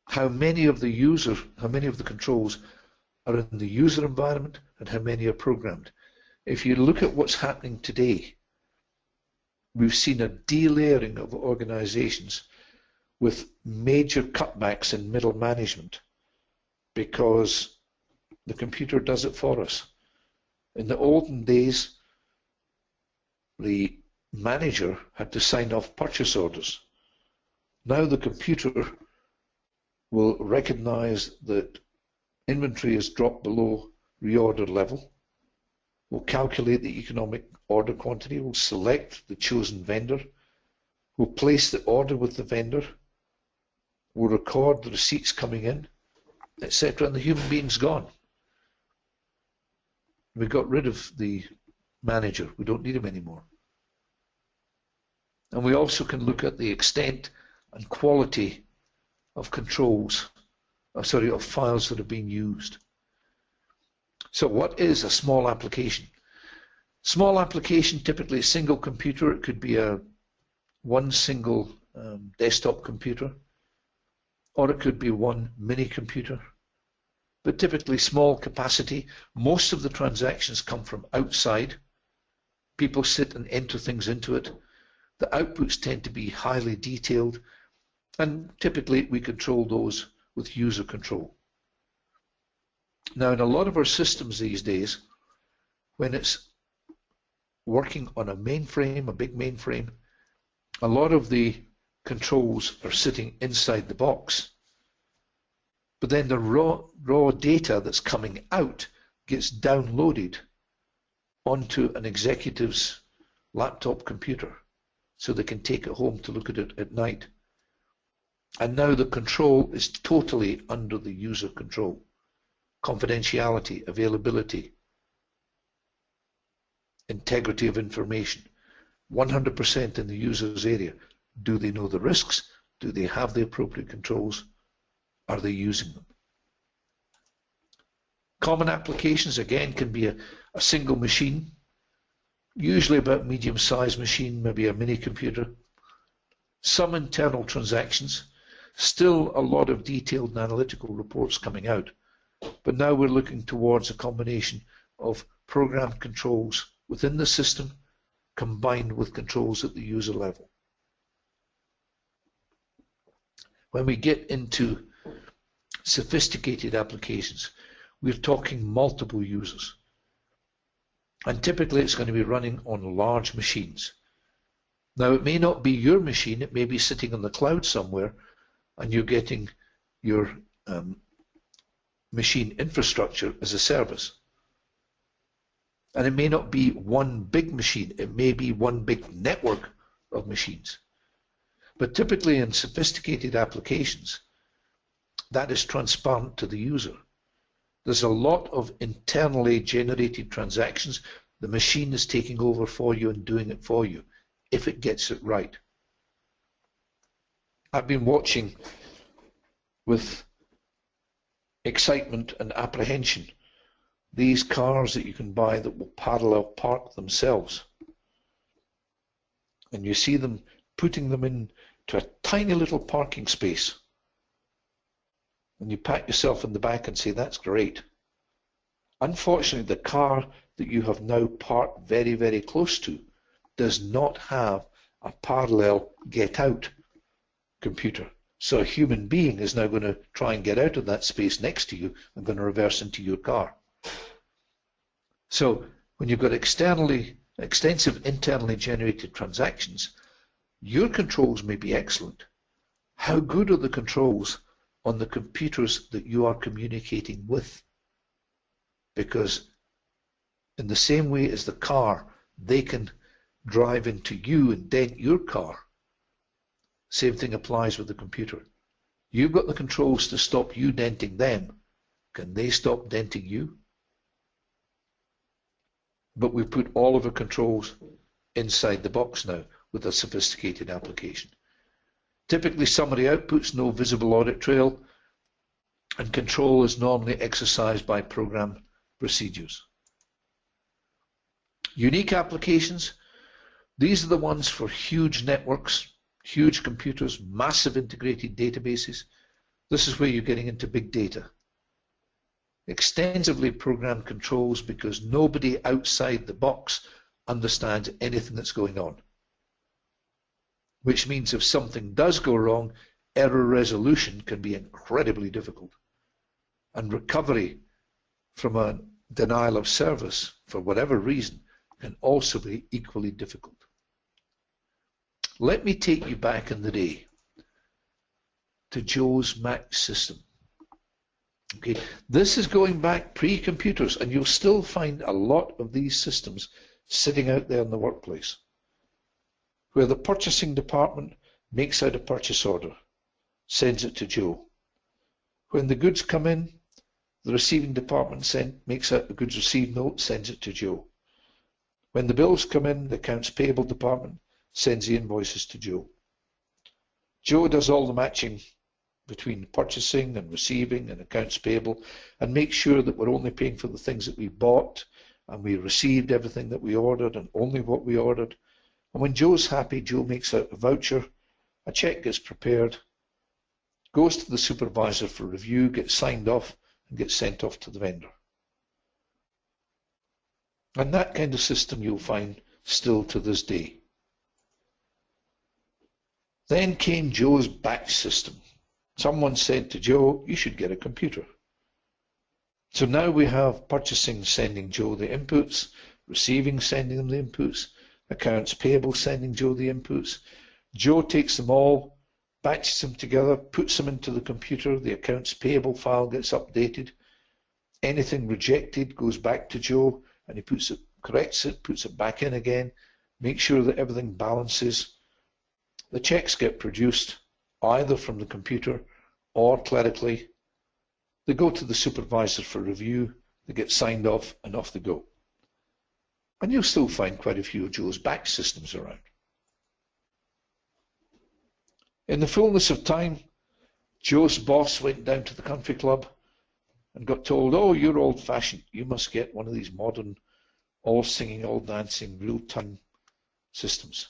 How many of the controls are in the user environment and how many are programmed? If you look at what's happening today, we've seen a delayering of organizations with major cutbacks in middle management because the computer does it for us. In the olden days, the manager had to sign off purchase orders. Now the computer will recognize that inventory has dropped below reorder level, will calculate the economic order quantity, will select the chosen vendor, will place the order with the vendor, will record the receipts coming in, etc., and the human being's gone. We got rid of the manager. We don't need him anymore. And we also can look at the extent and quality of controls, of files that are being used. So what is a small application? Small application, typically a single computer. It could be one single desktop computer, or it could be one mini computer. But typically small capacity. Most of the transactions come from outside. People sit and enter things into it. The outputs tend to be highly detailed, and typically we control those with user control. Now, in a lot of our systems these days, when it's working on a mainframe, a big mainframe, a lot of the controls are sitting inside the box. But then the raw data that's coming out gets downloaded onto an executive's laptop computer so they can take it home to look at it at night. And now the control is totally under the user control. Confidentiality, availability, integrity of information, 100% in the user's area. Do they know the risks? Do they have the appropriate controls? Are they using them? Common applications, again, can be a single machine, usually about medium-sized machine, maybe a mini computer. Some internal transactions, still a lot of detailed and analytical reports coming out, but now we're looking towards a combination of programmed controls within the system combined with controls at the user level. When we get into sophisticated applications, we're talking multiple users. And typically it's going to be running on large machines. Now it may not be your machine, it may be sitting on the cloud somewhere and you're getting your machine infrastructure as a service. And it may not be one big machine, it may be one big network of machines. But typically in sophisticated applications, that is transparent to the user. There's a lot of internally generated transactions. The machine is taking over for you and doing it for you, if it gets it right. I've been watching with excitement and apprehension these cars that you can buy that will parallel park themselves. And you see them putting them into a tiny little parking space. And you pat yourself in the back and say, that's great. Unfortunately, the car that you have now parked very, very close to does not have a parallel get out computer. So a human being is now going to try and get out of that space next to you and going to reverse into your car. So when you've got extensive internally generated transactions, your controls may be excellent. How good are the controls on the computers that you are communicating with? Because in the same way as the car, they can drive into you and dent your car. Same thing applies with the computer. You've got the controls to stop you denting them. Can they stop denting you? But we've put all of our controls inside the box now with a sophisticated application. Typically summary outputs, no visible audit trail, and control is normally exercised by program procedures. Unique applications, these are the ones for huge networks, huge computers, massive integrated databases. This is where you're getting into big data. Extensively programmed controls because nobody outside the box understands anything that's going on. Which means if something does go wrong, error resolution can be incredibly difficult. And recovery from a denial of service, for whatever reason, can also be equally difficult. Let me take you back in the day to Joe's Mac system. Okay, this is going back pre-computers, and you'll still find a lot of these systems sitting out there in the workplace, where the purchasing department makes out a purchase order, sends it to Joe. When the goods come in, the receiving department makes out the goods received note, sends it to Joe. When the bills come in, the accounts payable department sends the invoices to Joe. Joe does all the matching between purchasing and receiving and accounts payable and makes sure that we're only paying for the things that we bought and we received everything that we ordered and only what we ordered. And when Joe's happy, Joe makes out a voucher, a check gets prepared, goes to the supervisor for review, gets signed off, and gets sent off to the vendor. And that kind of system you'll find still to this day. Then came Joe's batch system. Someone said to Joe, you should get a computer. So now we have purchasing sending Joe the inputs, receiving sending them the inputs, accounts payable sending Joe the inputs. Joe takes them all, batches them together, puts them into the computer, the accounts payable file gets updated. Anything rejected goes back to Joe and he corrects it, puts it back in again, makes sure that everything balances. The checks get produced either from the computer or clerically. They go to the supervisor for review, they get signed off, and off they go. And you'll still find quite a few of Joe's batch systems around. In the fullness of time, Joe's boss went down to the country club and got told, oh, you're old-fashioned, you must get one of these modern, all-singing, all-dancing, real-time systems.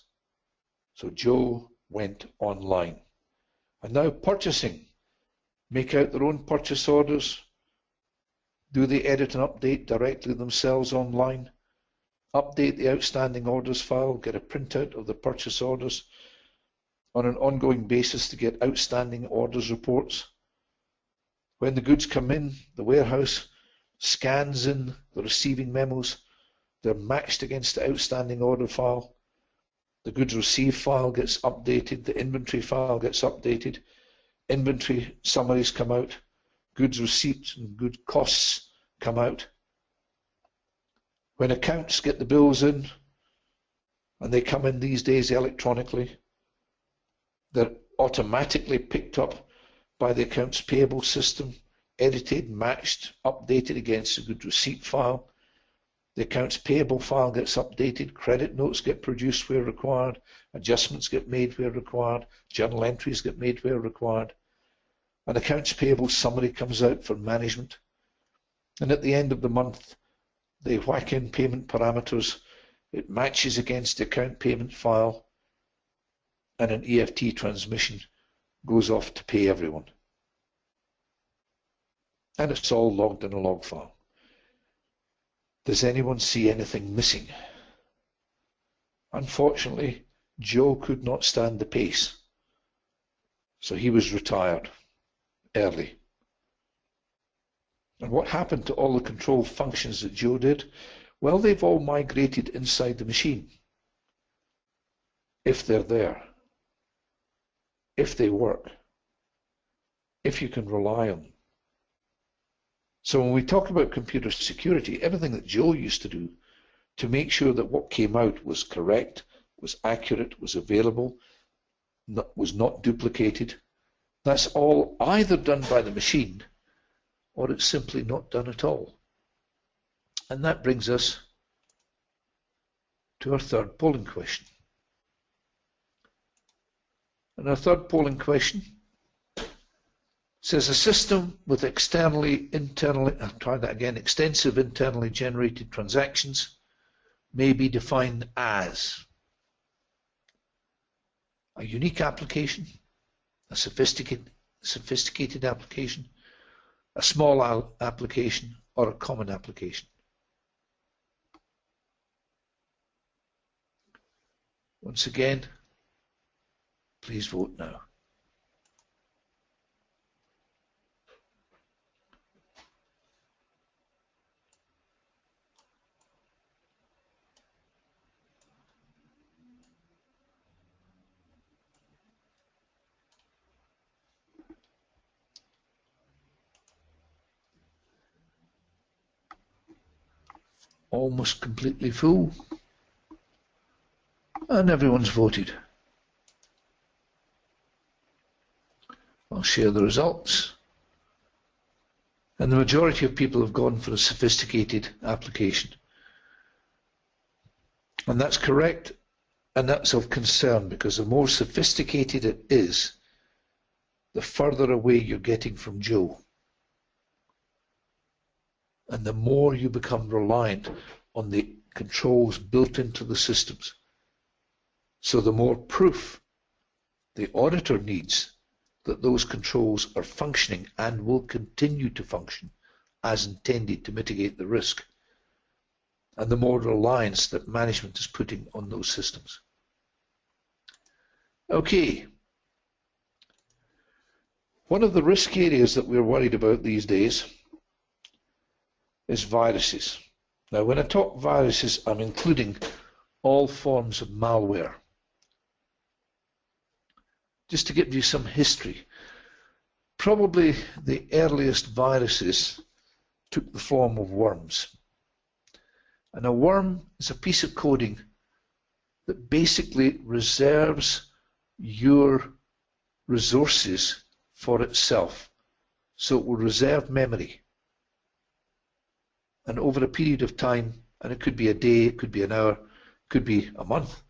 So Joe went online. And now purchasing, make out their own purchase orders, do they edit and update directly themselves online, update the outstanding orders file, get a printout of the purchase orders on an ongoing basis to get outstanding orders reports. When the goods come in, the warehouse scans in the receiving memos, they're matched against the outstanding order file. The goods received file gets updated, the inventory file gets updated, inventory summaries come out, goods receipts and good costs come out. When accounts get the bills in, and they come in these days electronically, they're automatically picked up by the accounts payable system, edited, matched, updated against the goods receipt file. The accounts payable file gets updated, credit notes get produced where required, adjustments get made where required, journal entries get made where required. An accounts payable summary comes out for management. And at the end of the month, they whack in payment parameters, it matches against the account payment file, and an EFT transmission goes off to pay everyone. And it's all logged in a log file. Does anyone see anything missing? Unfortunately, Joe could not stand the pace, so he was retired early. And what happened to all the control functions that Joe did? Well, they've all migrated inside the machine. If they're there, if they work, if you can rely on them. So when we talk about computer security, everything that Joe used to do to make sure that what came out was correct, was accurate, was available, was not duplicated, That's all either done by the machine or it's simply not done at all. And that brings us to our third polling question. And our third polling question says a system with extensive internally generated transactions may be defined as a unique application, a sophisticated application, a small application, or a common application. Once again, please vote now. Almost completely full. And everyone's voted. I'll share the results. And the majority of people have gone for a sophisticated application. And that's correct, and that's of concern, because the more sophisticated it is, the further away you're getting from Joe. And the more you become reliant on the controls built into the systems. So the more proof the auditor needs that those controls are functioning and will continue to function as intended to mitigate the risk, and the more reliance that management is putting on those systems. Okay. One of the risk areas that we're worried about these days is viruses. Now, when I talk viruses, I'm including all forms of malware. Just to give you some history, probably the earliest viruses took the form of worms. And a worm is a piece of coding that basically reserves your resources for itself. So it will reserve memory. And over a period of time, and it could be a day, it could be an hour, it could be a month,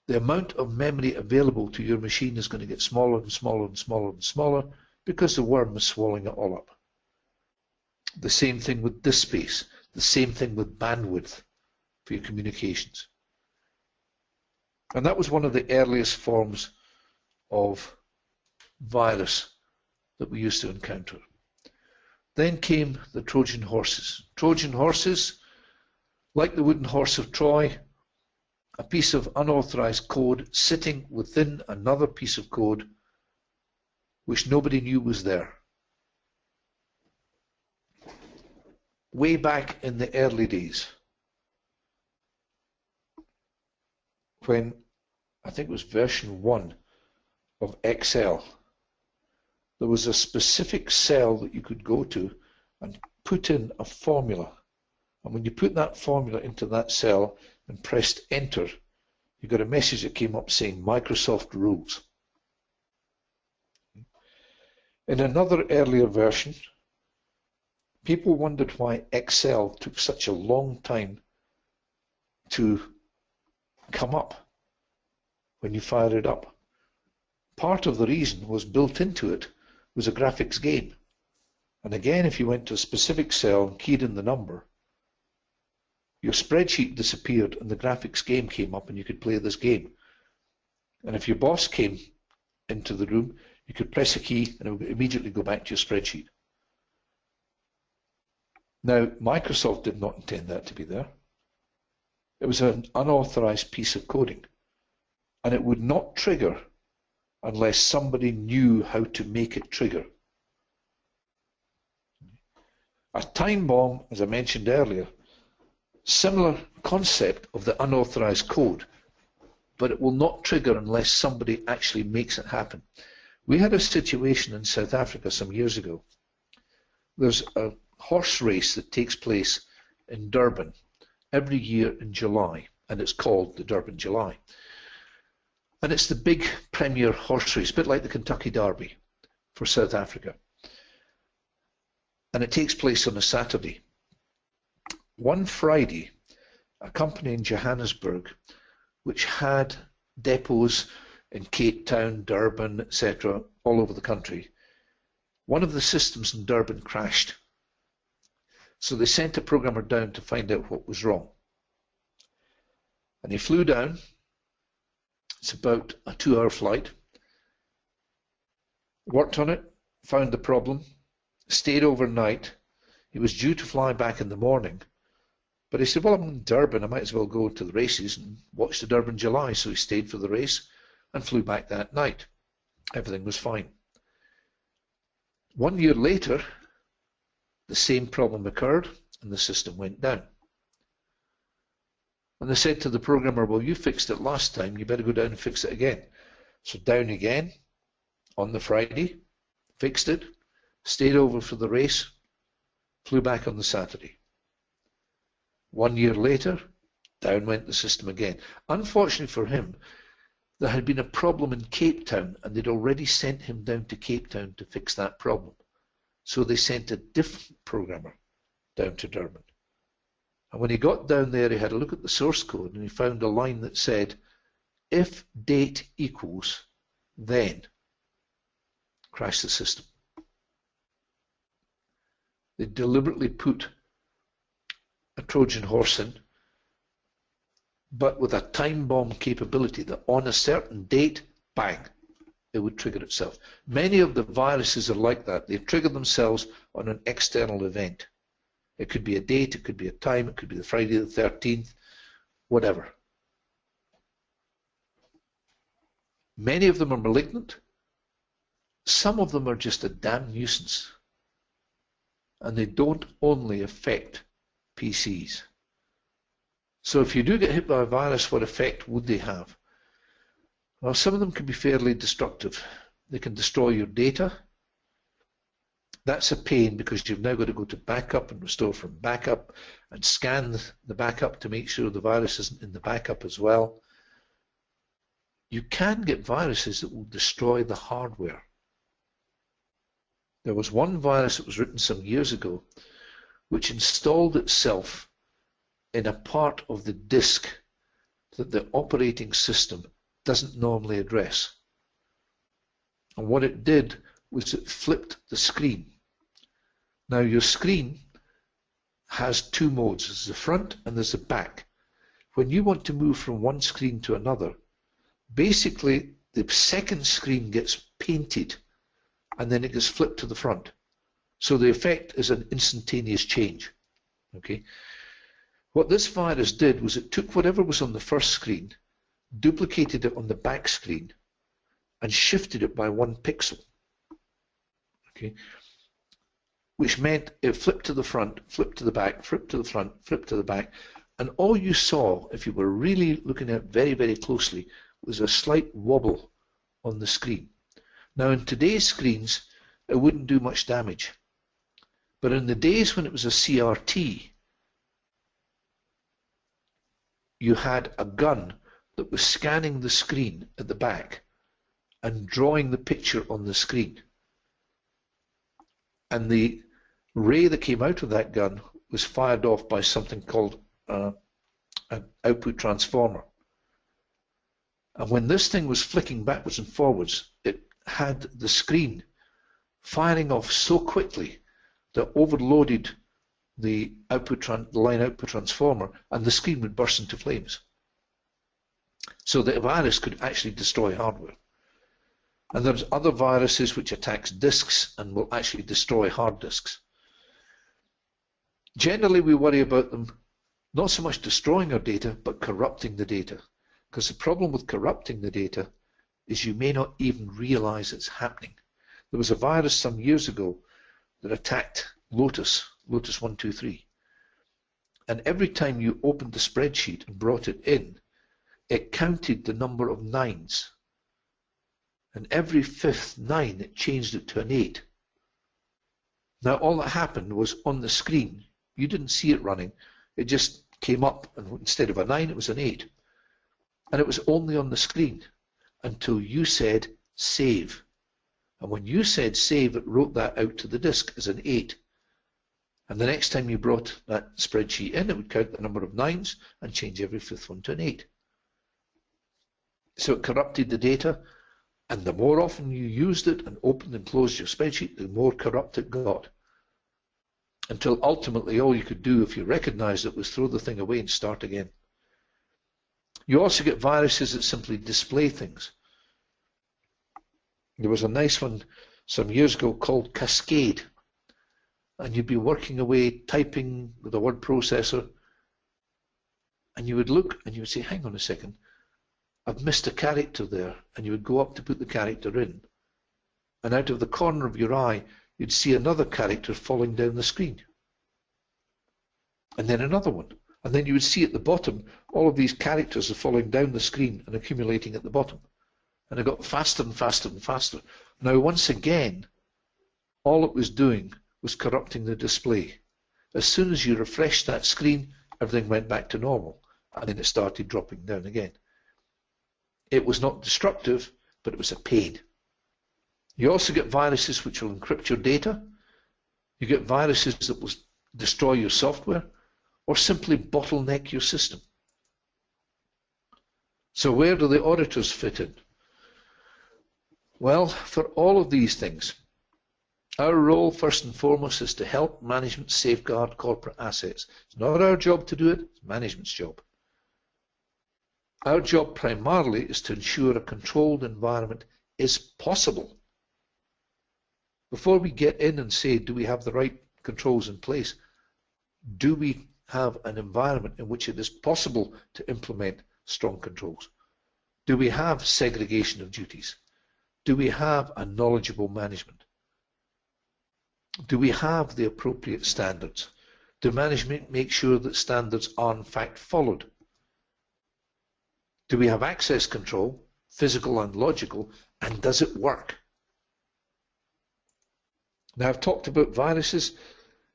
the amount of memory available to your machine is going to get smaller and smaller and smaller and smaller because the worm is swallowing it all up. The same thing with disk space, the same thing with bandwidth for your communications. And that was one of the earliest forms of virus that we used to encounter. Then came the Trojan horses. Trojan horses, like the wooden horse of Troy, a piece of unauthorized code sitting within another piece of code which nobody knew was there. Way back in the early days, when I think it was version 1 of Excel, there was a specific cell that you could go to and put in a formula. And when you put that formula into that cell and pressed enter, you got a message that came up saying Microsoft rules. In another earlier version, people wondered why Excel took such a long time to come up when you fire it up. Part of the reason was built into it was a graphics game. And again, if you went to a specific cell and keyed in the number, your spreadsheet disappeared and the graphics game came up and you could play this game. And if your boss came into the room, you could press a key and it would immediately go back to your spreadsheet. Now, Microsoft did not intend that to be there. It was an unauthorized piece of coding, and it would not trigger unless somebody knew how to make it trigger. A time bomb, as I mentioned earlier, similar concept of the unauthorized code, but it will not trigger unless somebody actually makes it happen. We had a situation in South Africa some years ago. There's a horse race that takes place in Durban every year in July, and it's called the Durban July. And it's the big premier horse race, a bit like the Kentucky Derby. for South Africa. And it takes place on a Saturday. One Friday, a company in Johannesburg, which had depots in Cape Town, Durban, etc., all over the country, one of the systems in Durban crashed. So they sent a programmer down to find out what was wrong. And he flew down. It's about a 2-hour flight. Worked on it, found the problem, stayed overnight. He was due to fly back in the morning. But he said, well, I'm in Durban, I might as well go to the races and watch the Durban July. So he stayed for the race and flew back that night. Everything was fine. 1 year later, the same problem occurred and the system went down. And they said to the programmer, well, you fixed it last time, you better go down and fix it again. So down again on the Friday, fixed it, stayed over for the race, flew back on the Saturday. 1 year later, down went the system again. Unfortunately for him, there had been a problem in Cape Town and they'd already sent him down to Cape Town to fix that problem. So they sent a different programmer down to Durban. And when he got down there, he had a look at the source code and he found a line that said, if date equals, then crash the system. They deliberately put a Trojan horse in, but with a time bomb capability that on a certain date, bang, it would trigger itself. Many of the viruses are like that. They trigger themselves on an external event. It could be a date, it could be a time, it could be the Friday the 13th, whatever. Many of them are malignant. Some of them are just a damn nuisance. And they don't only affect PCs. So if you do get hit by a virus, what effect would they have? Well, some of them can be fairly destructive. They can destroy your data. That's a pain because you've now got to go to backup and restore from backup and scan the backup to make sure the virus isn't in the backup as well. You can get viruses that will destroy the hardware. There was one virus that was written some years ago which installed itself in a part of the disk that the operating system doesn't normally address. And what it did was it flipped the screen. Now your screen has two modes. There's the front and there's the back. When you want to move from one screen to another, basically the second screen gets painted and then it gets flipped to the front. So the effect is an instantaneous change. Okay. What this virus did was it took whatever was on the first screen, duplicated it on the back screen, and shifted it by 1 pixel. Okay. Which meant it flipped to the front, flipped to the back, flipped to the front, flipped to the back, and all you saw, if you were really looking at it very, very closely, was a slight wobble on the screen. Now in today's screens, it wouldn't do much damage. But in the days when it was a CRT, you had a gun that was scanning the screen at the back and drawing the picture on the screen. And the ray that came out of that gun was fired off by something called an output transformer. And when this thing was flicking backwards and forwards, it had the screen firing off so quickly that overloaded the line output transformer, and the screen would burst into flames. So the virus could actually destroy hardware. And there's other viruses which attacks disks and will actually destroy hard disks. Generally, we worry about them not so much destroying our data, but corrupting the data. Because the problem with corrupting the data is you may not even realize it's happening. There was a virus some years ago that attacked Lotus 123. And every time you opened the spreadsheet and brought it in, it counted the number of 9s. And every 5th 9, it changed it to an 8. Now all that happened was on the screen, you didn't see it running, it just came up, and instead of a 9, it was an 8. And it was only on the screen until you said save. And when you said save, it wrote that out to the disk as an 8. And the next time you brought that spreadsheet in, it would count the number of 9s and change every 5th one to an 8. So it corrupted the data, and the more often you used it and opened and closed your spreadsheet, the more corrupt it got. Until ultimately all you could do if you recognized it was throw the thing away and start again. You also get viruses that simply display things. There was a nice one some years ago called Cascade, and you'd be working away typing with a word processor, and you would look and you would say, hang on a second, I've missed a character there, and you would go up to put the character in, and out of the corner of your eye you'd see another character falling down the screen, and then another one, and then you would see at the bottom all of these characters are falling down the screen and accumulating at the bottom. And it got faster and faster and faster. Now, once again, all it was doing was corrupting the display. As soon as you refreshed that screen, everything went back to normal, and then it started dropping down again. It was not destructive, but it was a pain. You also get viruses which will encrypt your data. You get viruses that will destroy your software, or simply bottleneck your system. So where do the auditors fit in? Well, for all of these things, our role first and foremost is to help management safeguard corporate assets. It's not our job to do it, it's management's job. Our job primarily is to ensure a controlled environment is possible. Before we get in and say, do we have the right controls in place, do we have an environment in which it is possible to implement strong controls? Do we have segregation of duties? Do we have a knowledgeable management? Do we have the appropriate standards? Do management make sure that standards are in fact followed? Do we have access control, physical and logical, and does it work? Now, I've talked about viruses.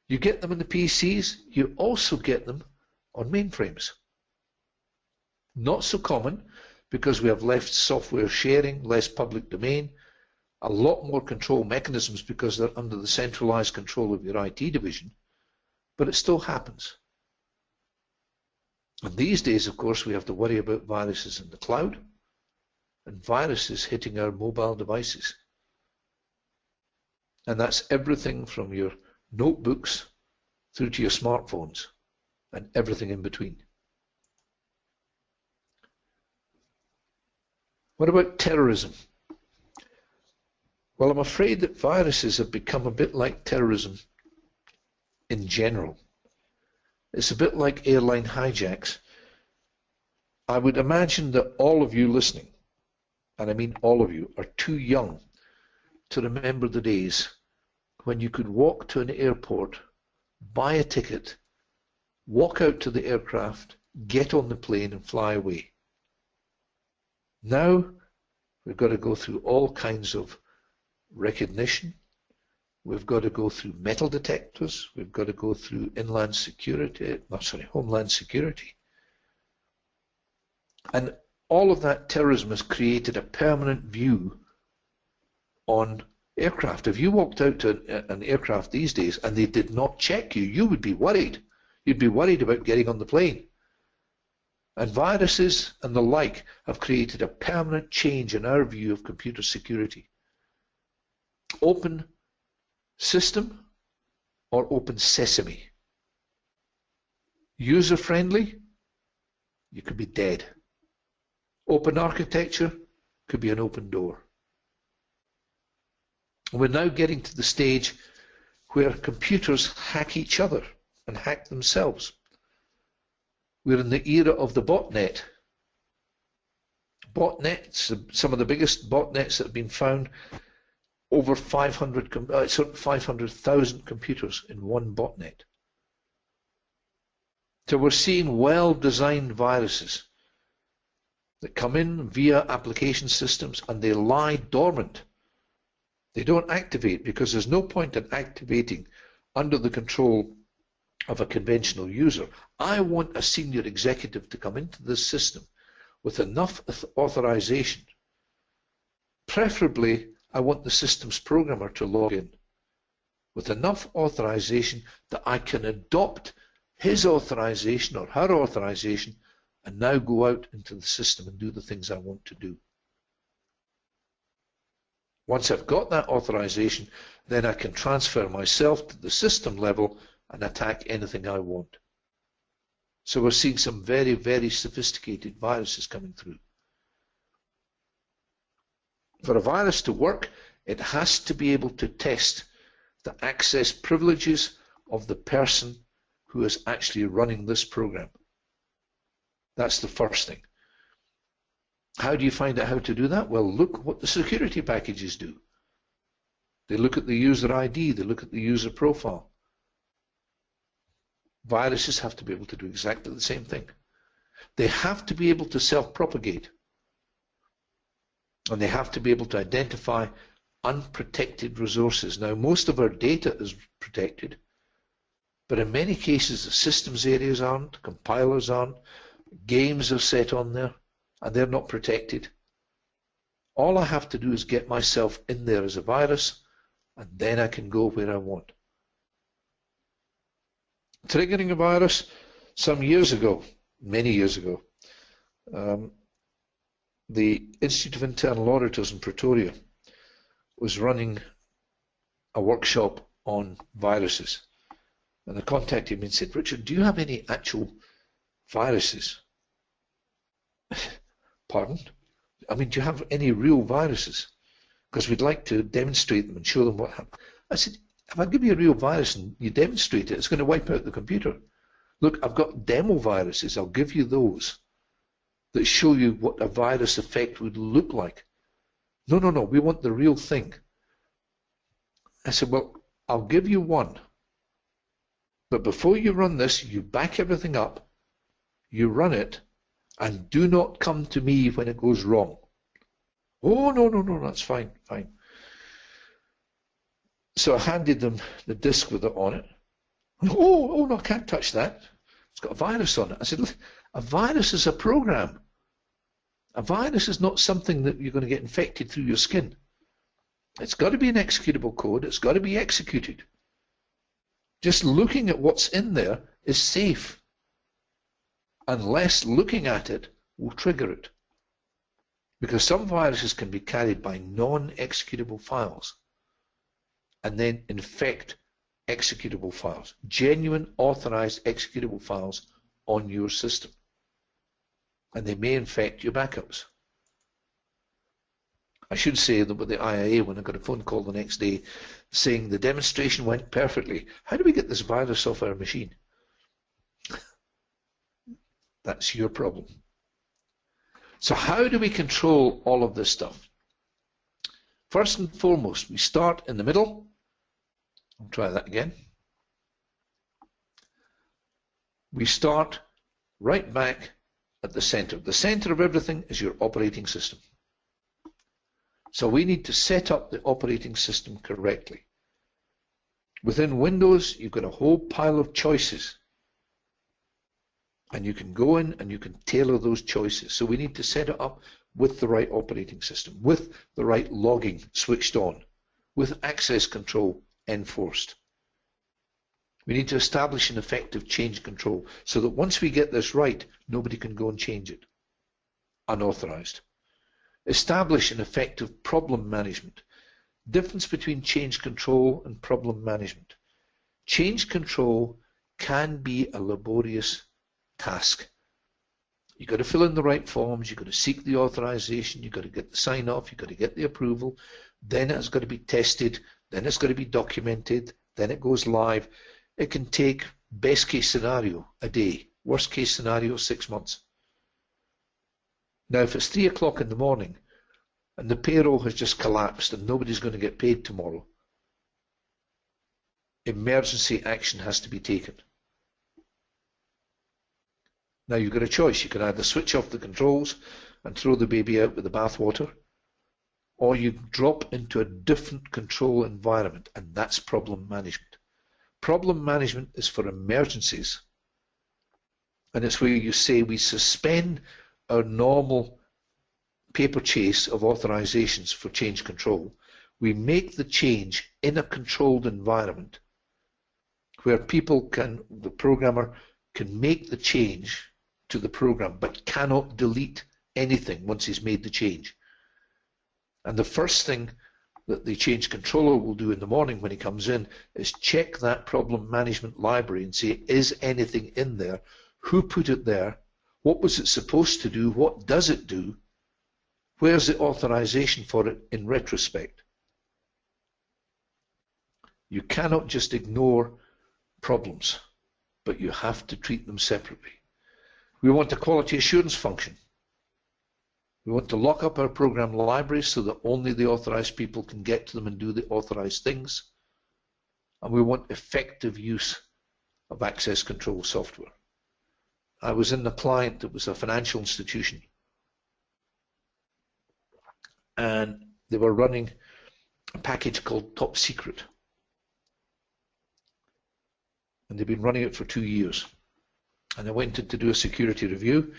You get them in the PCs, you also get them on mainframes. Not so common, because we have less software sharing, less public domain, a lot more control mechanisms because they're under the centralized control of your IT division, but it still happens. And these days, of course, we have to worry about viruses in the cloud and viruses hitting our mobile devices. And that's everything from your notebooks through to your smartphones and everything in between. What about terrorism? Well, I'm afraid that viruses have become a bit like terrorism in general. It's a bit like airline hijacks. I would imagine that all of you listening, and I mean all of you, are too young to remember the days when you could walk to an airport, buy a ticket, walk out to the aircraft, get on the plane and fly away. Now we've got to go through all kinds of recognition. We've got to go through metal detectors. We've got to go through homeland security. And all of that terrorism has created a permanent view on aircraft. If you walked out to an aircraft these days and they did not check you, you would be worried. You'd be worried about getting on the plane. And viruses and the like have created a permanent change in our view of computer security. Open system or open sesame? User-friendly? You could be dead. Open architecture could be an open door. And we're now getting to the stage where computers hack each other and hack themselves. We're in the era of the botnet. Botnets, some of the biggest botnets that have been found, over 500,000 computers in one botnet. So we're seeing well-designed viruses that come in via application systems and they lie dormant. They don't activate because there's no point in activating under the control of a conventional user. I want a senior executive to come into this system with enough authorization, preferably I want the systems programmer to log in with enough authorization that I can adopt his authorization or her authorization and now go out into the system and do the things I want to do. Once I've got that authorization, then I can transfer myself to the system level and attack anything I want. So we're seeing some very, very sophisticated viruses coming through. For a virus to work, it has to be able to test the access privileges of the person who is actually running this program. That's the first thing. How do you find out how to do that? Well, look what the security packages do. They look at the user ID, they look at the user profile. Viruses have to be able to do exactly the same thing. They have to be able to self-propagate. And they have to be able to identify unprotected resources. Now, most of our data is protected, but in many cases the systems areas aren't, compilers aren't, games are set on there, and they're not protected. All I have to do is get myself in there as a virus, and then I can go where I want. Triggering a virus, some years ago, many years ago, the Institute of Internal Auditors in Pretoria was running a workshop on viruses. And they contacted me and said, Richard, do you have any actual viruses? Pardon? I mean, do you have any real viruses? Because we'd like to demonstrate them and show them what happened. I said, if I give you a real virus and you demonstrate it, it's going to wipe out the computer. Look, I've got demo viruses. I'll give you those that show you what a virus effect would look like. No, no, no, we want the real thing. I said, well, I'll give you one. But before you run this, you back everything up, you run it, and do not come to me when it goes wrong. Oh, no, no, no, that's fine, fine. So I handed them the disk with it on it. Oh, no, I can't touch that. It's got a virus on it. I said, look, a virus is a program. A virus is not something that you're going to get infected through your skin. It's got to be an executable code. It's got to be executed. Just looking at what's in there is safe, unless looking at it will trigger it. Because some viruses can be carried by non-executable files and then infect executable files, genuine authorized executable files on your system. And they may infect your backups. I should say that with the IIA, when I got a phone call the next day saying the demonstration went perfectly, how do we get this virus off our machine? That's your problem. So how do we control all of this stuff? First and foremost, we start in the middle. I'll try that again. We start right back at the center. The center of everything is your operating system. So we need to set up the operating system correctly. Within Windows, you've got a whole pile of choices. And you can go in and you can tailor those choices. So we need to set it up with the right operating system, with the right logging switched on, with access control enforced. We need to establish an effective change control so that once we get this right, nobody can go and change it unauthorized. Establish an effective problem management. Difference between change control and problem management. Change control can be a laborious task. You've got to fill in the right forms, you've got to seek the authorization, you've got to get the sign off, you've got to get the approval, then it's got to be tested, then it's got to be documented, then it goes live. It can take, best case scenario, a day, worst case scenario, 6 months. Now if it's 3 o'clock in the morning and the payroll has just collapsed and nobody's going to get paid tomorrow, emergency action has to be taken. Now you've got a choice. You can either switch off the controls and throw the baby out with the bathwater, or you drop into a different control environment, and that's problem management. Problem management is for emergencies, and it's where you say we suspend our normal paper chase of authorizations for change control. We make the change in a controlled environment where the programmer can make the change to the program but cannot delete anything once he's made the change. And the first thing that the change controller will do in the morning when he comes in is check that problem management library and say, is anything in there? Who put it there? What was it supposed to do? What does it do? Where's the authorization for it in retrospect? You cannot just ignore problems, but you have to treat them separately. We want a quality assurance function. We want to lock up our program libraries so that only the authorized people can get to them and do the authorized things. And we want effective use of access control software. I was in a client that was a financial institution, and they were running a package called Top Secret. And they've been running it for 2 years. And I went in to do a security review.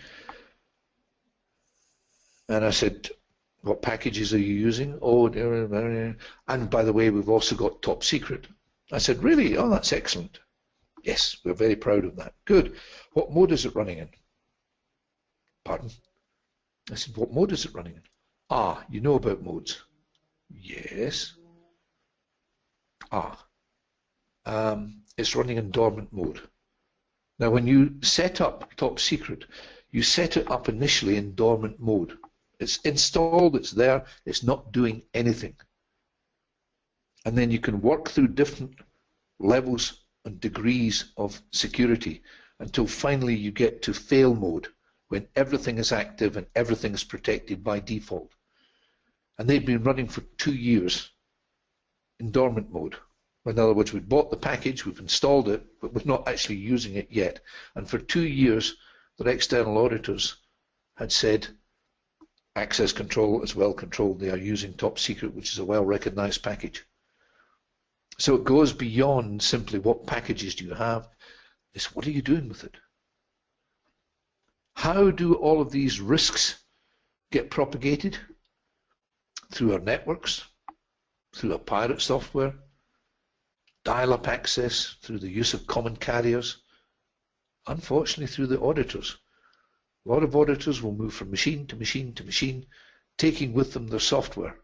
And I said, what packages are you using? Oh, and by the way, we've also got Top Secret. I said, really? Oh, that's excellent. Yes, we're very proud of that. Good. What mode is it running in? Pardon? I said, what mode is it running in? Ah, you know about modes. Yes. It's running in dormant mode. Now, when you set up Top Secret, you set it up initially in dormant mode. It's installed, it's there, it's not doing anything. And then you can work through different levels and degrees of security until finally you get to fail mode, when everything is active and everything is protected by default. And they've been running for 2 years in dormant mode. In other words, we've bought the package, we've installed it, but we're not actually using it yet. And for 2 years, their external auditors had said, access control is well controlled. They are using Top Secret, which is a well-recognized package. So it goes beyond simply what packages do you have. It's what are you doing with it? How do all of these risks get propagated? Through our networks, through our pirate software, dial-up access, through the use of common carriers, unfortunately through the auditors. A lot of auditors will move from machine to machine to machine, taking with them their software.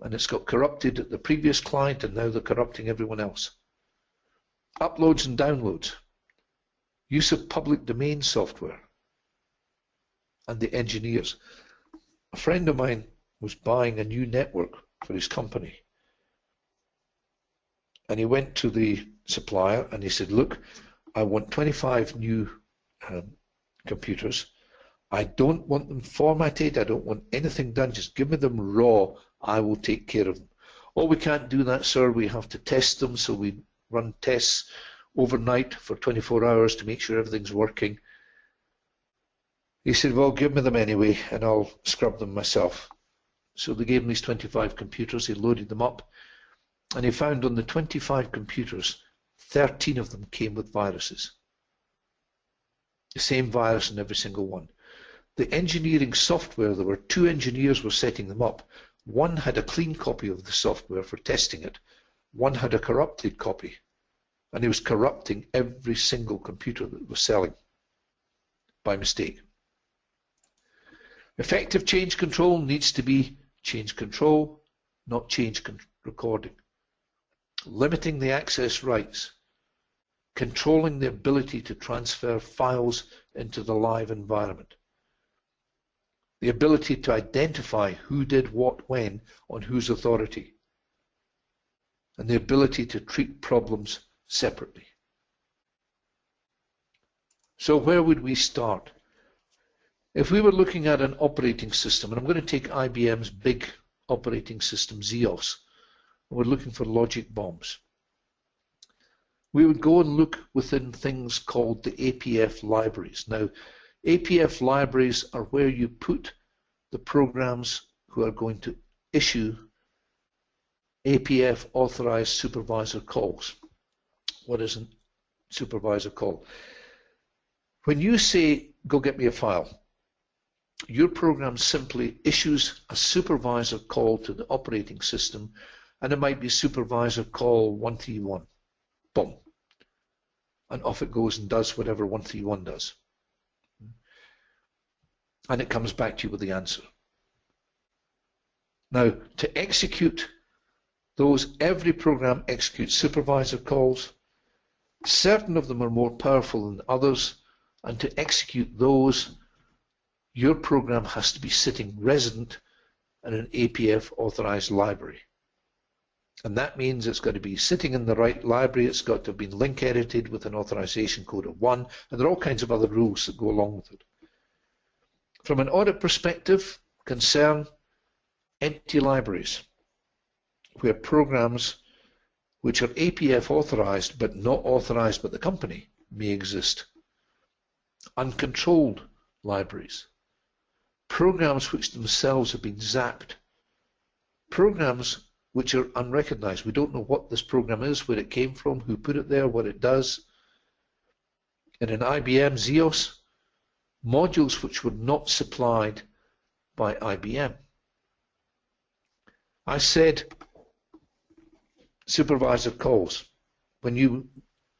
And it's got corrupted at the previous client, and now they're corrupting everyone else. Uploads and downloads, use of public domain software, and the engineers. A friend of mine was buying a new network for his company. And he went to the supplier and he said, look, I want 25 new computers. I don't want them formatted. I don't want anything done. Just give me them raw. I will take care of them. Oh, we can't do that, sir. We have to test them. So we run tests overnight for 24 hours to make sure everything's working. He said, well, give me them anyway, and I'll scrub them myself. So they gave him these 25 computers. He loaded them up. And he found on the 25 computers, 13 of them came with viruses. The same virus in every single one. The engineering software, there were 2 engineers were setting them up. One had a clean copy of the software for testing it. One had a corrupted copy. And he was corrupting every single computer that was selling by mistake. Effective change control needs to be change control, not change recording. Limiting the access rights, controlling the ability to transfer files into the live environment, the ability to identify who did what when on whose authority, and the ability to treat problems separately. So where would we start? If we were looking at an operating system, and I'm going to take IBM's big operating system, Xeos, and we're looking for logic bombs. We would go and look within things called the APF libraries. Now, APF libraries are where you put the programs who are going to issue APF authorized supervisor calls. What is a supervisor call? When you say, go get me a file, your program simply issues a supervisor call to the operating system, and it might be supervisor call 131. Boom. And off it goes and does whatever 131 does. And it comes back to you with the answer. Now, to execute those, every program executes supervisor calls. Certain of them are more powerful than others, and to execute those, your program has to be sitting resident in an APF authorized library. And that means it's got to be sitting in the right library, it's got to have been link edited with an authorization code of 1, and there are all kinds of other rules that go along with it. From an audit perspective, concern empty libraries, where programs which are APF authorized but not authorized by the company may exist. Uncontrolled libraries. Programs which themselves have been zapped. Programs which are unrecognized. We don't know what this program is, where it came from, who put it there, what it does. In an IBM Xeos, modules which were not supplied by IBM. I said supervisor calls. When you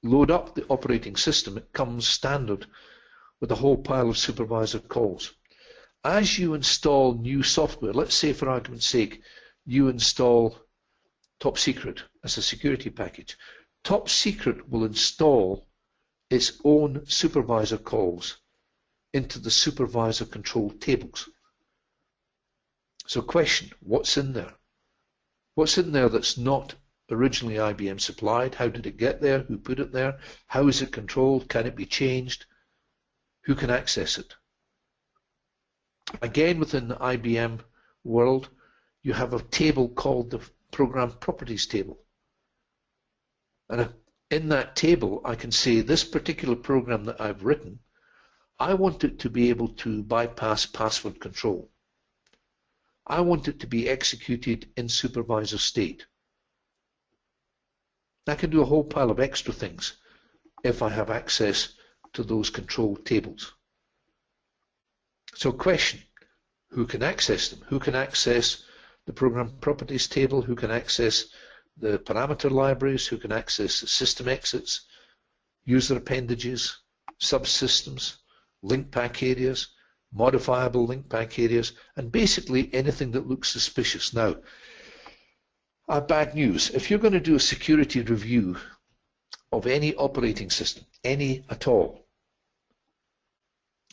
load up the operating system, it comes standard with a whole pile of supervisor calls. As you install new software, let's say for argument's sake, you install Top Secret as a security package. Top Secret will install its own supervisor calls into the supervisor control tables. So question, what's in there? What's in there that's not originally IBM supplied? How did it get there? Who put it there? How is it controlled? Can it be changed? Who can access it? Again, within the IBM world, you have a table called the Program Properties Table. And in that table, I can say this particular program that I've written, I want it to be able to bypass password control. I want it to be executed in supervisor state. I can do a whole pile of extra things if I have access to those control tables. So question, who can access them? Who can access the program properties table? Who can access the parameter libraries? Who can access the system exits, user appendages, subsystems, link pack areas, modifiable link pack areas, and basically anything that looks suspicious. Now, bad news. If you're going to do a security review of any operating system, any at all,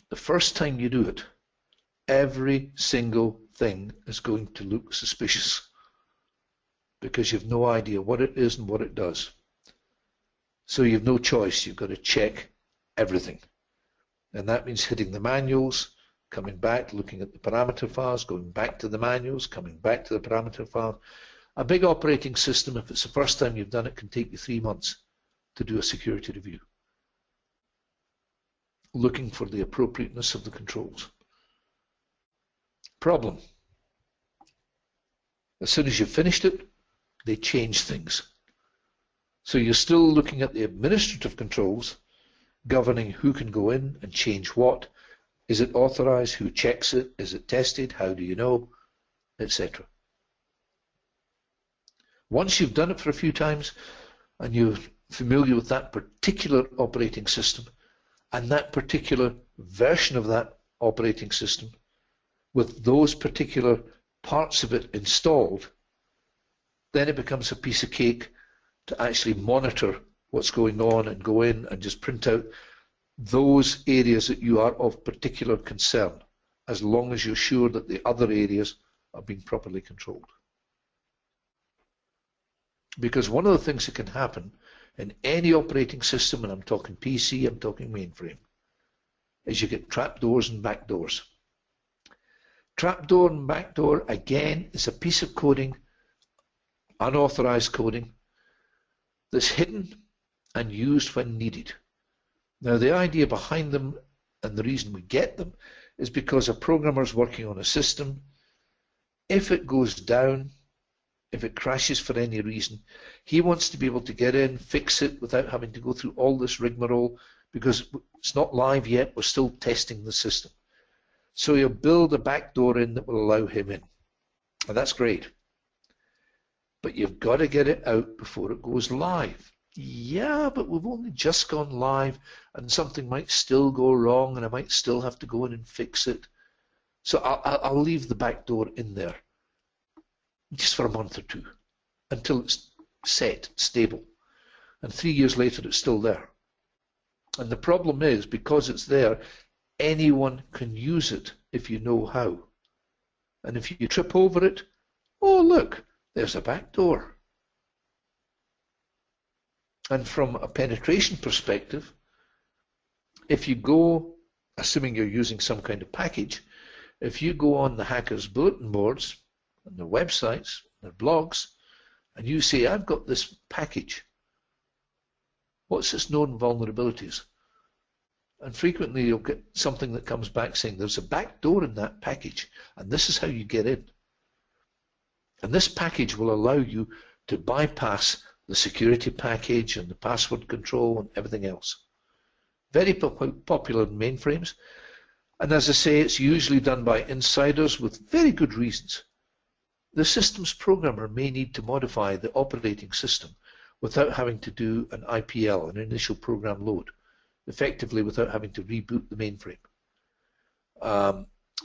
the first time you do it, every single thing is going to look suspicious because you have no idea what it is and what it does. So you have no choice. You've got to check everything. And that means hitting the manuals, coming back, looking at the parameter files, going back to the manuals, coming back to the parameter file. A big operating system, if it's the first time you've done it, can take you 3 months to do a security review, looking for the appropriateness of the controls. Problem. As soon as you've finished it, they change things. So you're still looking at the administrative controls governing who can go in and change what. Is it authorized? Who checks it? Is it tested? How do you know? Etc. Once you've done it for a few times and you're familiar with that particular operating system and that particular version of that operating system with those particular parts of it installed, then it becomes a piece of cake to actually monitor what's going on and go in and just print out those areas that you are of particular concern, as long as you're sure that the other areas are being properly controlled. Because one of the things that can happen in any operating system, and I'm talking PC, I'm talking mainframe, is you get trapdoors and backdoors. Trapdoor and backdoor, again, is a piece of coding, unauthorized coding, that's hidden and used when needed. Now, the idea behind them and the reason we get them is because a programmer is working on a system. If it goes down, if it crashes for any reason, he wants to be able to get in, fix it without having to go through all this rigmarole because it's not live yet, we're still testing the system. So you'll build a backdoor in that will allow him in. And that's great. But you've got to get it out before it goes live. Yeah, but we've only just gone live and something might still go wrong and I might still have to go in and fix it. So I'll leave the backdoor in there just for a month or two until it's set, stable. And 3 years later, it's still there. And the problem is, because it's there, anyone can use it if you know how. And if you trip over it, oh, look, there's a backdoor. And from a penetration perspective, if you go, assuming you're using some kind of package, if you go on the hackers' bulletin boards, and their websites, their blogs, and you say, I've got this package, what's its known vulnerabilities? And frequently you'll get something that comes back saying there's a backdoor in that package, and this is how you get in. And this package will allow you to bypass the security package and the password control and everything else. Very popular in mainframes. And as I say, it's usually done by insiders with very good reasons. The systems programmer may need to modify the operating system without having to do an IPL, an initial program load, effectively without having to reboot the mainframe.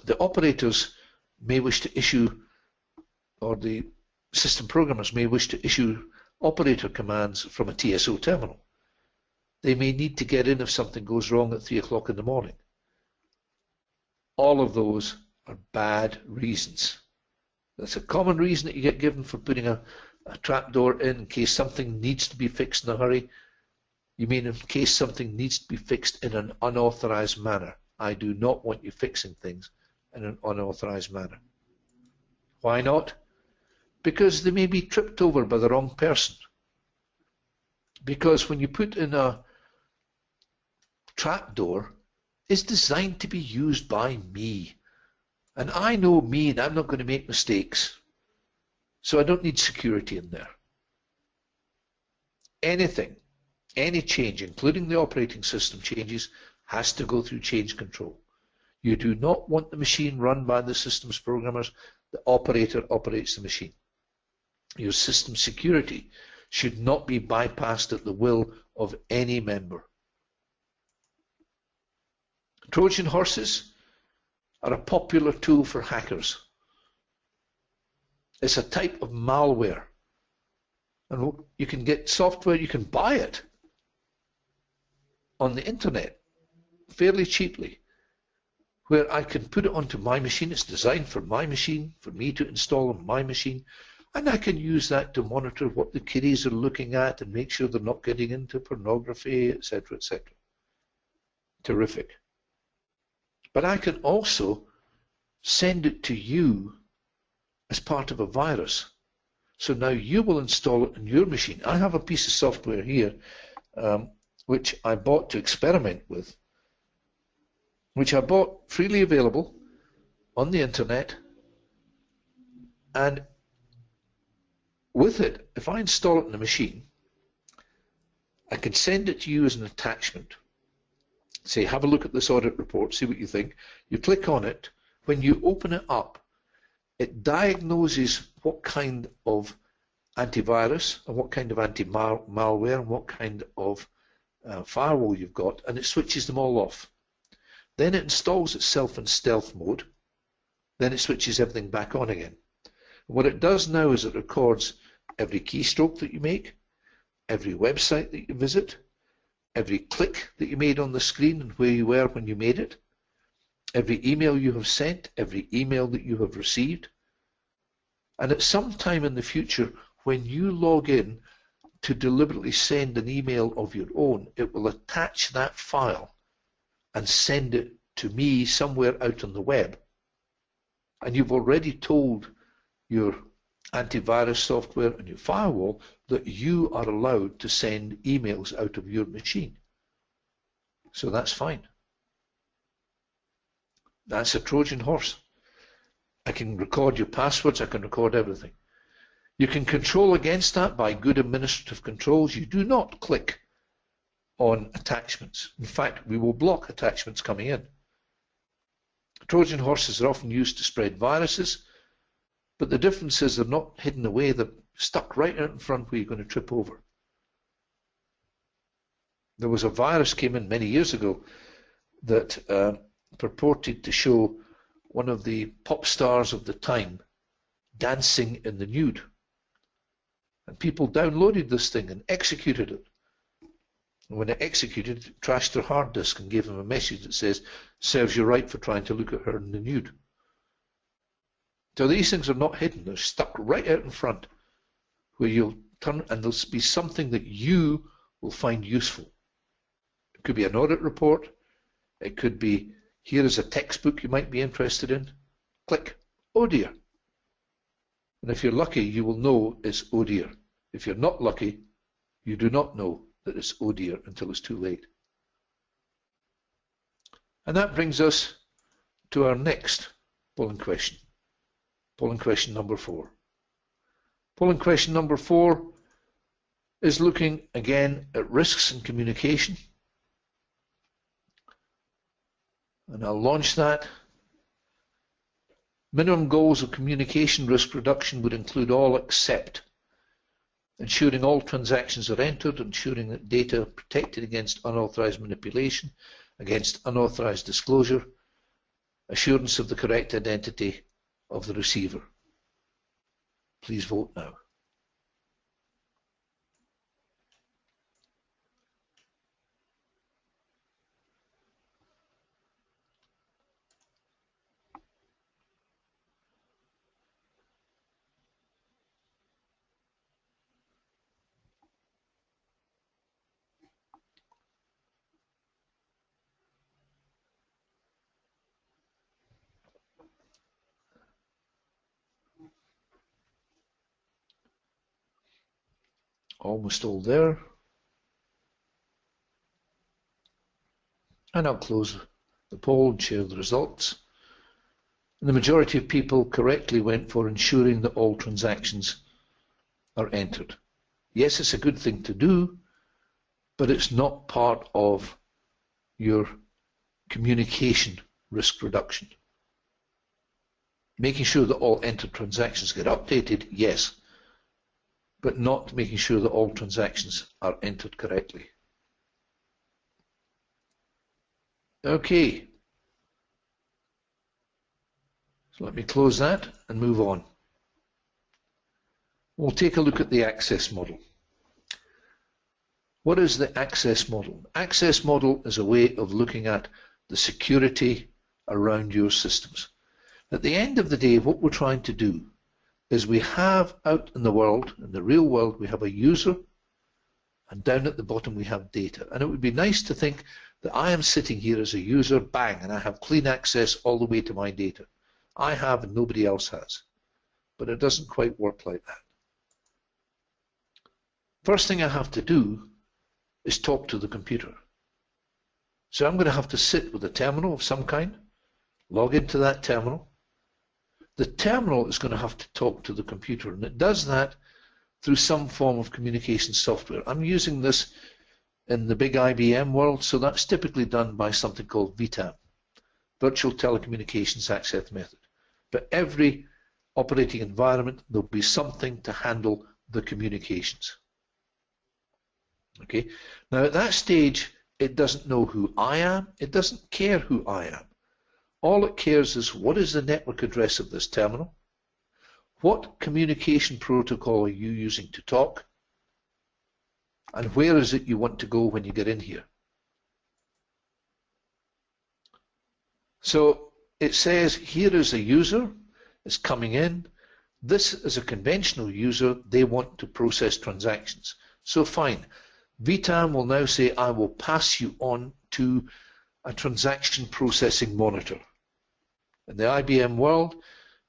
The operators may wish to issue, or the system programmers may wish to issue operator commands from a TSO terminal. They may need to get in if something goes wrong at 3 o'clock in the morning. All of those are bad reasons. That's a common reason that you get given for putting a trapdoor in case something needs to be fixed in a hurry. You mean in case something needs to be fixed in an unauthorized manner. I do not want you fixing things in an unauthorized manner. Why not? Because they may be tripped over by the wrong person. Because when you put in a trapdoor, it's designed to be used by me. And I know me and I'm not going to make mistakes. So I don't need security in there. Anything, any change, including the operating system changes, has to go through change control. You do not want the machine run by the systems programmers. The operator operates the machine. Your system security should not be bypassed at the will of any member. Trojan horses are a popular tool for hackers. It's a type of malware. And you can get software, you can buy it on the internet fairly cheaply, where I can put it onto my machine. It's designed for my machine, for me to install on my machine, and I can use that to monitor what the kiddies are looking at and make sure they're not getting into pornography, etc., etc. Terrific. But I can also send it to you as part of a virus. So now you will install it on your machine. I have a piece of software here which I bought to experiment with, which I bought freely available on the internet, and with it, if I install it on the machine, I can send it to you as an attachment. Say, have a look at this audit report, see what you think. You click on it. When you open it up, it diagnoses what kind of antivirus and what kind of anti-malware and what kind of firewall you've got, and it switches them all off. Then it installs itself in stealth mode. Then it switches everything back on again. What it does now is it records every keystroke that you make, every website that you visit, every click that you made on the screen and where you were when you made it, every email you have sent, every email that you have received. And at some time in the future, when you log in to deliberately send an email of your own, it will attach that file and send it to me somewhere out on the web. And you've already told your antivirus software and your firewall that you are allowed to send emails out of your machine. So that's fine. That's a Trojan horse. I can record your passwords, I can record everything. You can control against that by good administrative controls. You do not click on attachments. In fact, we will block attachments coming in. Trojan horses are often used to spread viruses, but the difference is they're not hidden away, they're stuck right out in front where you're going to trip over. There was a virus came in many years ago that purported to show one of the pop stars of the time dancing in the nude. And people downloaded this thing and executed it. And when it executed, it trashed their hard disk and gave them a message that says, serves you right for trying to look at her in the nude. So these things are not hidden, they're stuck right out in front where you'll turn and there'll be something that you will find useful. It could be an audit report, it could be, here is a textbook you might be interested in. Click, oh dear. And if you're lucky, you will know it's oh dear. If you're not lucky, you do not know that it's oh dear until it's too late. And that brings us to our next polling question. Polling question number 4. Polling question number 4 is looking again at risks in communication. And I'll launch that. Minimum goals of communication risk reduction would include all except ensuring all transactions are entered, ensuring that data are protected against unauthorized manipulation, against unauthorized disclosure, assurance of the correct identity of the receiver. Please vote now. Almost all there. And I'll close the poll and share the results. And the majority of people correctly went for ensuring that all transactions are entered. Yes, it's a good thing to do, but it's not part of your communication risk reduction. Making sure that all entered transactions get updated, yes, but not making sure that all transactions are entered correctly. Okay, so let me close that and move on. We'll take a look at the access model. What is the access model? Access model is a way of looking at the security around your systems. At the end of the day, what we're trying to do is we have out in the world, in the real world, we have a user, and down at the bottom we have data. And it would be nice to think that I am sitting here as a user, bang, and I have clean access all the way to my data. I have and nobody else has. But it doesn't quite work like that. First thing I have to do is talk to the computer. So I'm going to have to sit with a terminal of some kind, log into that terminal. The terminal is going to have to talk to the computer, and it does that through some form of communication software. I'm using this in the big IBM world, so that's typically done by something called VTAM, Virtual Telecommunications Access Method. But every operating environment, there'll be something to handle the communications. Okay. Now at that stage, it doesn't know who I am. It doesn't care who I am. All it cares is what is the network address of this terminal? What communication protocol are you using to talk? And where is it you want to go when you get in here? So it says here is a user, is coming in. This is a conventional user. They want to process transactions. So fine. VTAM will now say, I will pass you on to a transaction processing monitor. In the IBM world,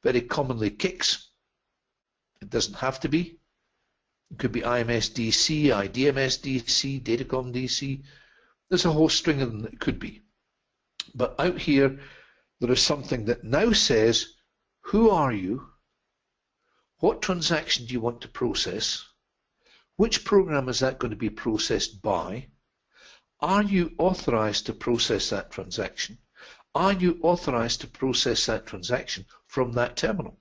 very commonly KICS. It doesn't have to be. It could be IMS-DC, IDMS-DC, Datacom-DC. There's a whole string of them that it could be. But out here, there is something that now says, who are you? What transaction do you want to process? Which program is that going to be processed by? Are you authorized to process that transaction? Are you authorized to process that transaction from that terminal?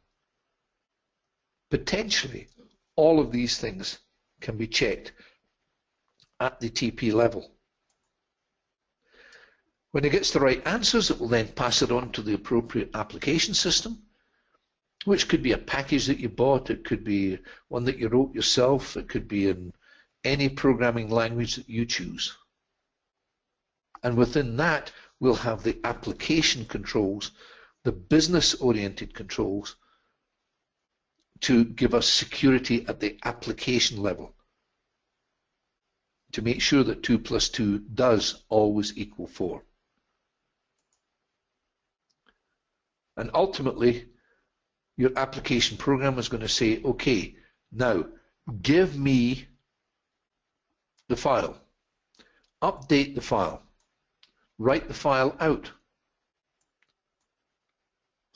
Potentially, all of these things can be checked at the TP level. When it gets the right answers, it will then pass it on to the appropriate application system, which could be a package that you bought, it could be one that you wrote yourself, it could be in any programming language that you choose. And within that, we'll have the application controls, the business-oriented controls, to give us security at the application level, to make sure that 2 plus 2 does always equal 4. And ultimately, your application program is going to say, okay, now give me the file, update the file, write the file out.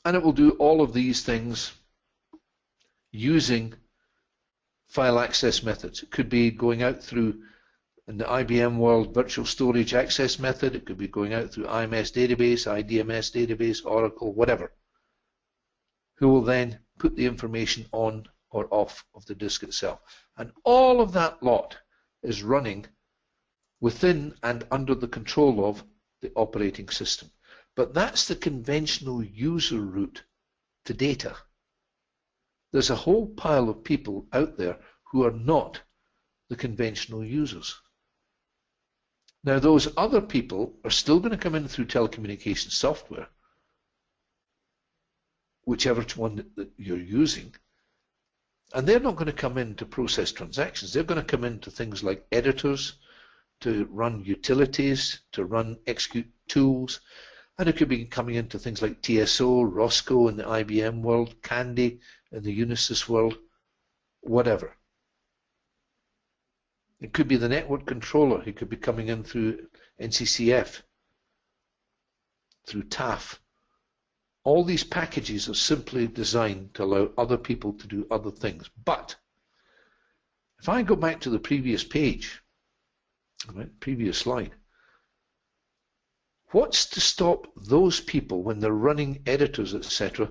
And it will do all of these things using file access methods. It could be going out through, in the IBM world, virtual storage access method. It could be going out through IMS database, IDMS database, Oracle, whatever, who will then put the information on or off of the disk itself. And all of that lot is running within and under the control of the operating system. But that's the conventional user route to data. There's a whole pile of people out there who are not the conventional users. Now, those other people are still going to come in through telecommunications software, whichever one that you're using, and they're not going to come in to process transactions. They're going to come into things like editors, to run utilities, to run execute tools, and it could be coming into things like TSO, Roscoe in the IBM world, Candy in the Unisys world, whatever. It could be the network controller. He could be coming in through NCCF, through TAF. All these packages are simply designed to allow other people to do other things. But if I go back to the previous page, right, previous slide, what's to stop those people, when they're running editors, etc.,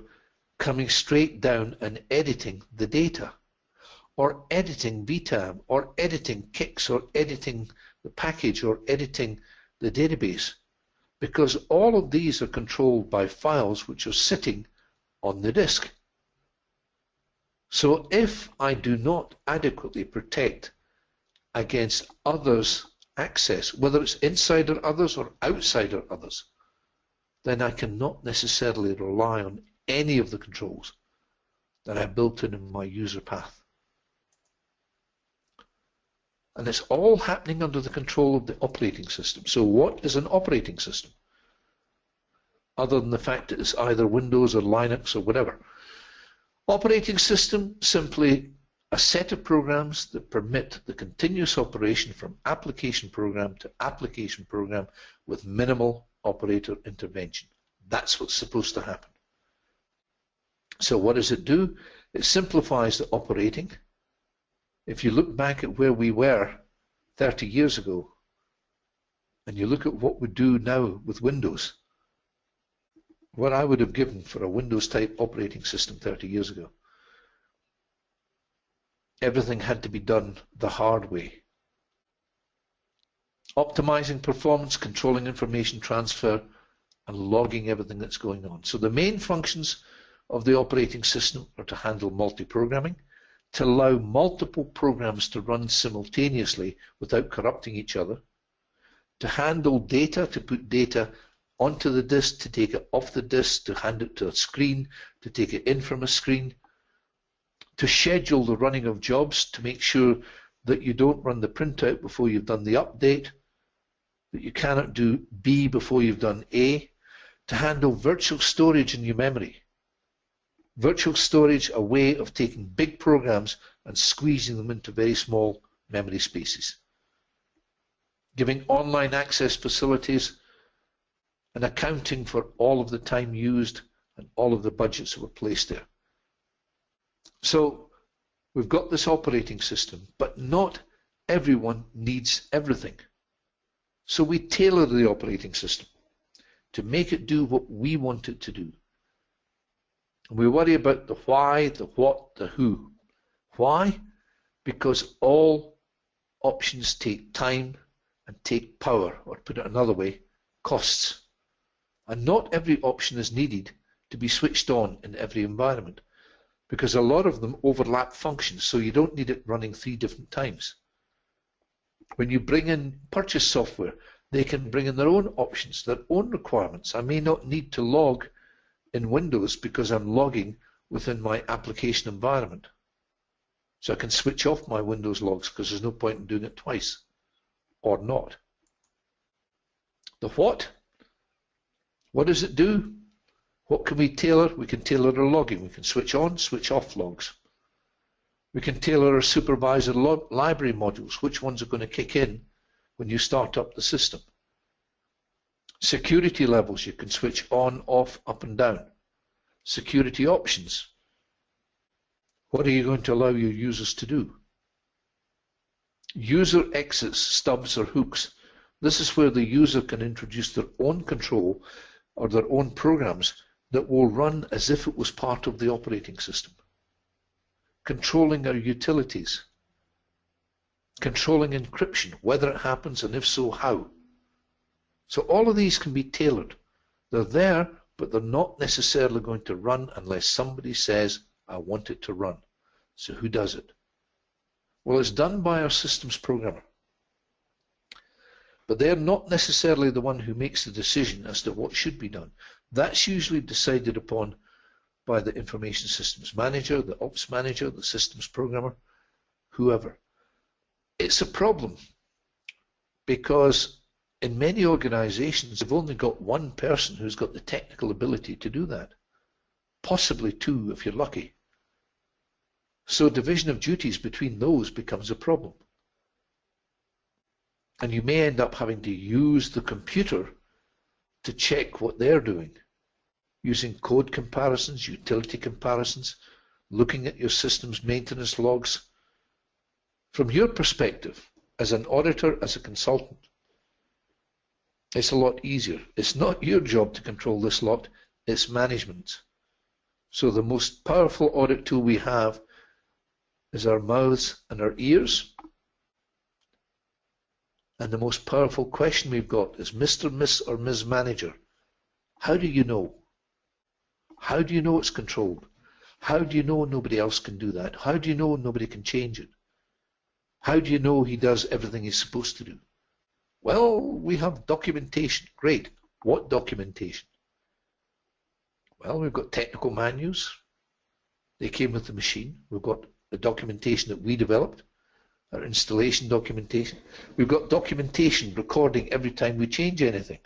coming straight down and editing the data, or editing VTAM, or editing Kix, or editing the package, or editing the database? Because all of these are controlled by files which are sitting on the disk. So if I do not adequately protect against others' access, whether it's insider others or outsider others, then I cannot necessarily rely on any of the controls that I built in my user path. And it's all happening under the control of the operating system. So what is an operating system? Other than the fact that it's either Windows or Linux or whatever. Operating system, simply a set of programs that permit the continuous operation from application program to application program with minimal operator intervention. That's what's supposed to happen. So what does it do? It simplifies the operating. If you look back at where we were 30 years ago, and you look at what we do now with Windows, what I would have given for a Windows-type operating system 30 years ago, everything had to be done the hard way. Optimizing performance, controlling information transfer, and logging everything that's going on. So the main functions of the operating system are to handle multi-programming, to allow multiple programs to run simultaneously without corrupting each other, to handle data, to put data onto the disk, to take it off the disk, to hand it to a screen, to take it in from a screen, to schedule the running of jobs, to make sure that you don't run the printout before you've done the update, that you cannot do B before you've done A, to handle virtual storage in your memory. Virtual storage, a way of taking big programs and squeezing them into very small memory spaces. Giving online access facilities and accounting for all of the time used and all of the budgets that were placed there. So we've got this operating system, but not everyone needs everything. So we tailor the operating system to make it do what we want it to do. And we worry about the why, the what, the who. Why? Because all options take time and take power, or put it another way, costs. And not every option is needed to be switched on in every environment, because a lot of them overlap functions, so you don't need it running 3 different times. When you bring in purchase software, they can bring in their own options, their own requirements. I may not need to log in Windows because I'm logging within my application environment. So I can switch off my Windows logs because there's no point in doing it twice, or not. The what? What does it do? What can we tailor? We can tailor our logging. We can switch on, switch off logs. We can tailor our supervisor library modules, which ones are going to kick in when you start up the system. Security levels, you can switch on, off, up and down. Security options. What are you going to allow your users to do? User exits, stubs or hooks. This is where the user can introduce their own control or their own programs that will run as if it was part of the operating system. Controlling our utilities. Controlling encryption, whether it happens and if so, how. So all of these can be tailored. They're there, but they're not necessarily going to run unless somebody says, I want it to run. So who does it? Well, it's done by our systems programmer. But they're not necessarily the one who makes the decision as to what should be done. That's usually decided upon by the information systems manager, the ops manager, the systems programmer, whoever. It's a problem because in many organizations they've only got one person who's got the technical ability to do that, possibly 2 if you're lucky. So division of duties between those becomes a problem. And you may end up having to use the computer to check what they're doing, using code comparisons, utility comparisons, looking at your system's maintenance logs. From your perspective, as an auditor, as a consultant, it's a lot easier. It's not your job to control this lot, it's management's. So the most powerful audit tool we have is our mouths and our ears. And the most powerful question we've got is, Mr., Miss, or Ms. Manager, how do you know? How do you know it's controlled? How do you know nobody else can do that? How do you know nobody can change it? How do you know he does everything he's supposed to do? Well, we have documentation. Great. What documentation? Well, we've got technical manuals. They came with the machine. We've got the documentation that we developed, our installation documentation. We've got documentation recording every time we change anything,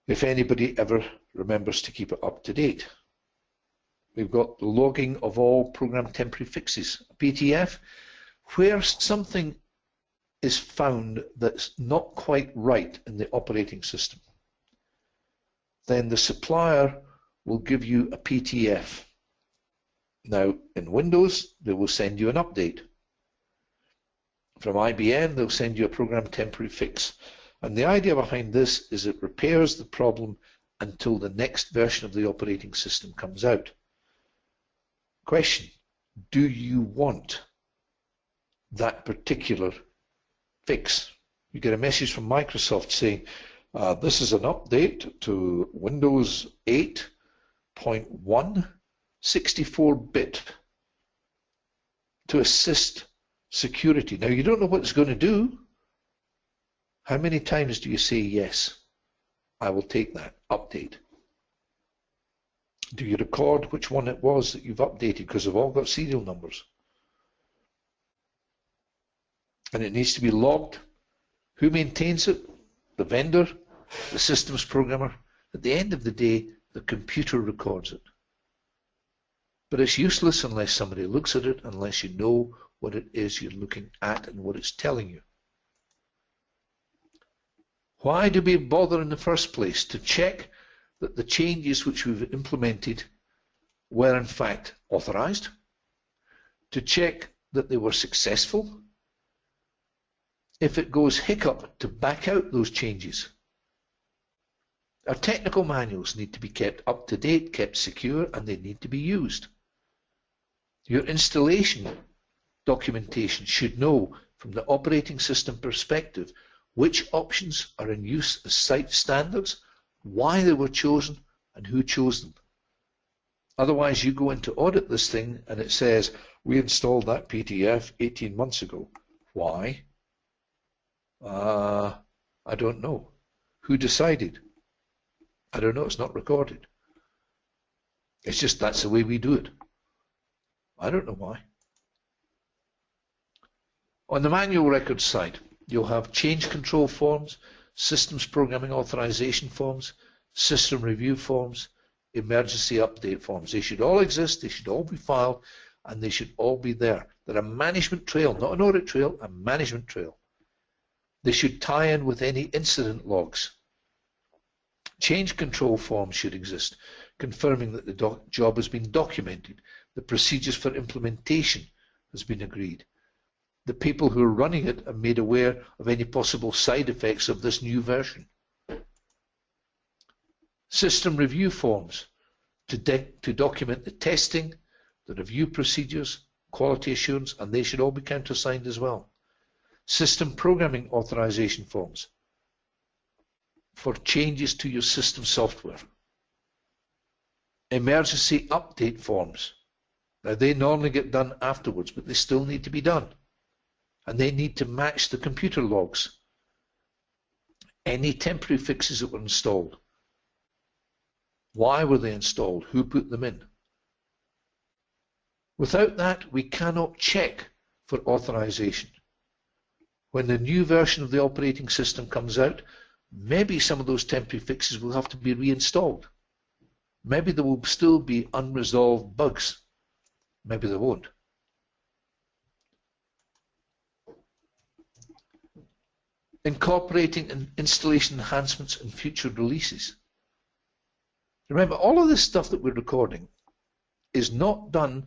if anybody ever remembers to keep it up to date. We've got the logging of all program temporary fixes, a PTF, where something is found that's not quite right in the operating system. Then the supplier will give you a PTF. Now, in Windows, they will send you an update. From IBM, they'll send you a program temporary fix. And the idea behind this is it repairs the problem until the next version of the operating system comes out. Question: do you want that particular fix? You get a message from Microsoft saying, this is an update to Windows 8.1 64-bit to assist security. Now, you don't know what it's going to do. How many times do you say, yes, I will take that update? Do you record which one it was that you've updated? Because they've all got serial numbers. And it needs to be logged. Who maintains it? The vendor, the systems programmer. At the end of the day, the computer records it. But it's useless unless somebody looks at it, unless you know what it is you're looking at and what it's telling you. Why do we bother in the first place? To check that the changes which we've implemented were in fact authorized, to check that they were successful. If it goes hiccup, to back out those changes. Our technical manuals need to be kept up to date, kept secure, and they need to be used. Your installation documentation should know from the operating system perspective which options are in use as site standards, why they were chosen, and who chose them. Otherwise, you go in to audit this thing and it says, we installed that PTF 18 months ago. Why? I don't know. Who decided? I don't know, it's not recorded. It's just that's the way we do it. I don't know why. On the manual records side, you'll have change control forms, systems programming authorization forms, system review forms, emergency update forms. They should all exist, they should all be filed, and they should all be there. They're a management trail, not an audit trail, a management trail. They should tie in with any incident logs. Change control forms should exist, confirming that the job has been documented, the procedures for implementation has been agreed. The people who are running it are made aware of any possible side effects of this new version. System review forms to document the testing, the review procedures, quality assurance, and they should all be countersigned as well. System programming authorization forms for changes to your system software. Emergency update forms. Now they normally get done afterwards, but they still need to be done. And they need to match the computer logs. Any temporary fixes that were installed. Why were they installed? Who put them in? Without that, we cannot check for authorization. When the new version of the operating system comes out, maybe some of those temporary fixes will have to be reinstalled. Maybe there will still be unresolved bugs. Maybe there won't. Incorporating installation enhancements in future releases. Remember, all of this stuff that we're recording is not done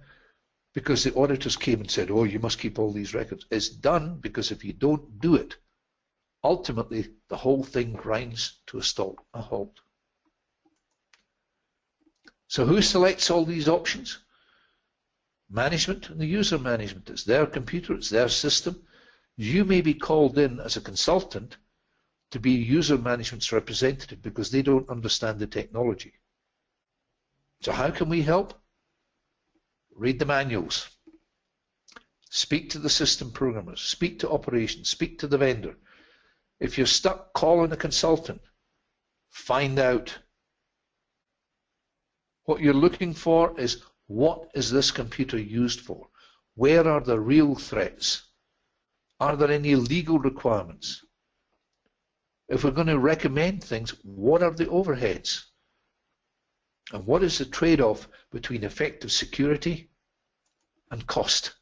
because the auditors came and said, oh, you must keep all these records. It's done because if you don't do it, ultimately the whole thing grinds to a halt. So who selects all these options? Management and the user management. It's their computer, it's their system. You may be called in as a consultant to be user management's representative because they don't understand the technology. So how can we help? Read the manuals. Speak to the system programmers. Speak to operations. Speak to the vendor. If you're stuck, call in a consultant. Find out. What you're looking for is, what is this computer used for? Where are the real threats? Are there any legal requirements? If we're going to recommend things, what are the overheads? And what is the trade-off between effective security and cost?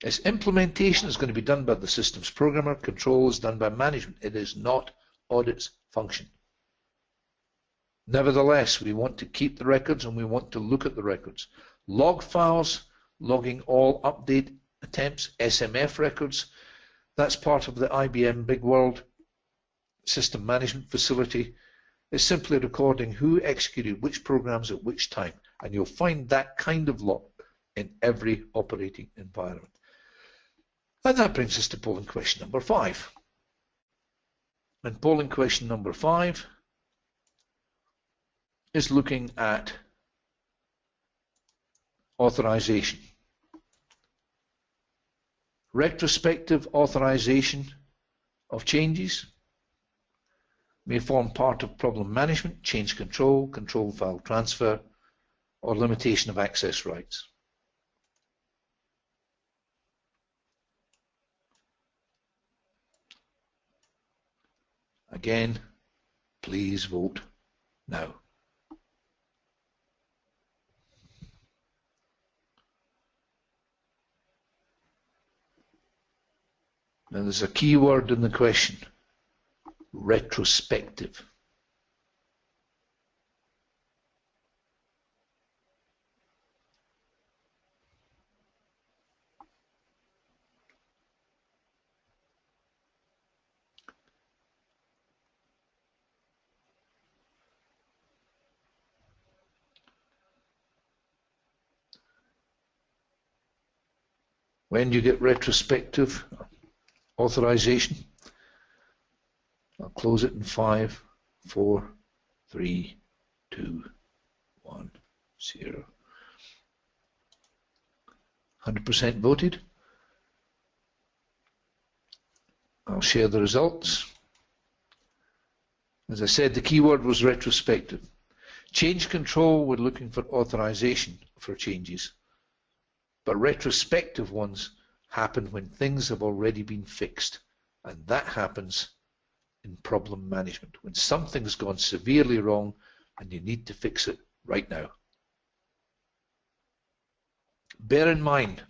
Its implementation is going to be done by the systems programmer, control is done by management. It is not audit's function. Nevertheless, we want to keep the records and we want to look at the records. Log files, logging all update attempts, SMF records, that's part of the IBM Big World System Management Facility. It's simply recording who executed which programs at which time, and you'll find that kind of log in every operating environment. And that brings us to polling question number 5. And polling question number 5 is looking at authorization. Retrospective authorization of changes may form part of problem management, change control, control file transfer, or limitation of access rights. Again, please vote now. Now there's a key word in the question, retrospective. When do you get retrospective authorization? I'll close it in 5, 4, 3, 2, 1, 0. 100% voted. I'll share the results. As I said, the keyword was retrospective. Change control, we're looking for authorization for changes. But retrospective ones happen when things have already been fixed. And that happens in problem management, when something's gone severely wrong and you need to fix it right now. Bear in mind,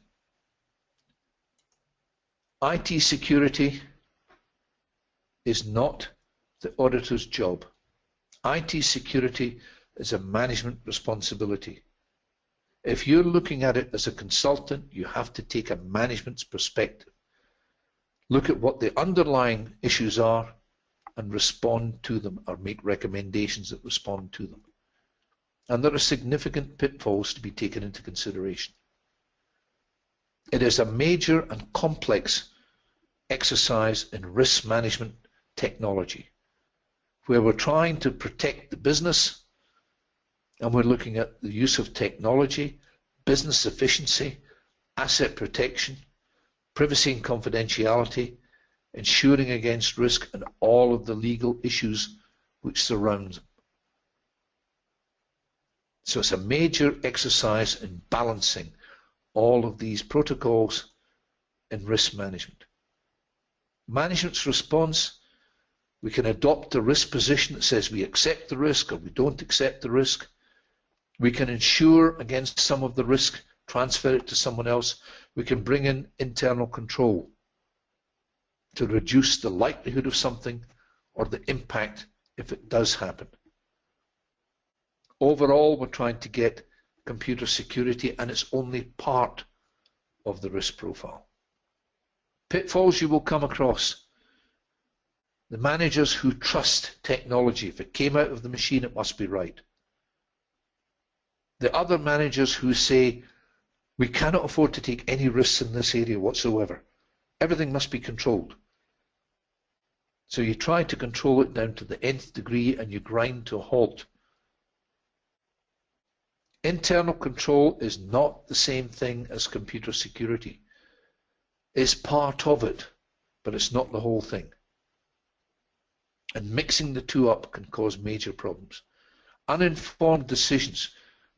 IT security is not the auditor's job. IT security is a management responsibility. If you're looking at it as a consultant, you have to take a management's perspective. Look at what the underlying issues are and respond to them, or make recommendations that respond to them. And there are significant pitfalls to be taken into consideration. It is a major and complex exercise in risk management technology, where we're trying to protect the business, and we're looking at the use of technology, business efficiency, asset protection, privacy and confidentiality, ensuring against risk, and all of the legal issues which surround them. So it's a major exercise in balancing all of these protocols in risk management. Management's response: we can adopt a risk position that says we accept the risk or we don't accept the risk. We can insure against some of the risk, transfer it to someone else. We can bring in internal control to reduce the likelihood of something or the impact if it does happen. Overall, we're trying to get computer security, and it's only part of the risk profile. Pitfalls you will come across: the managers who trust technology. If it came out of the machine, it must be right. The other managers who say, we cannot afford to take any risks in this area whatsoever. Everything must be controlled. So you try to control it down to the nth degree and you grind to a halt. Internal control is not the same thing as computer security. It's part of it, but it's not the whole thing. And mixing the two up can cause major problems. Uninformed decisions.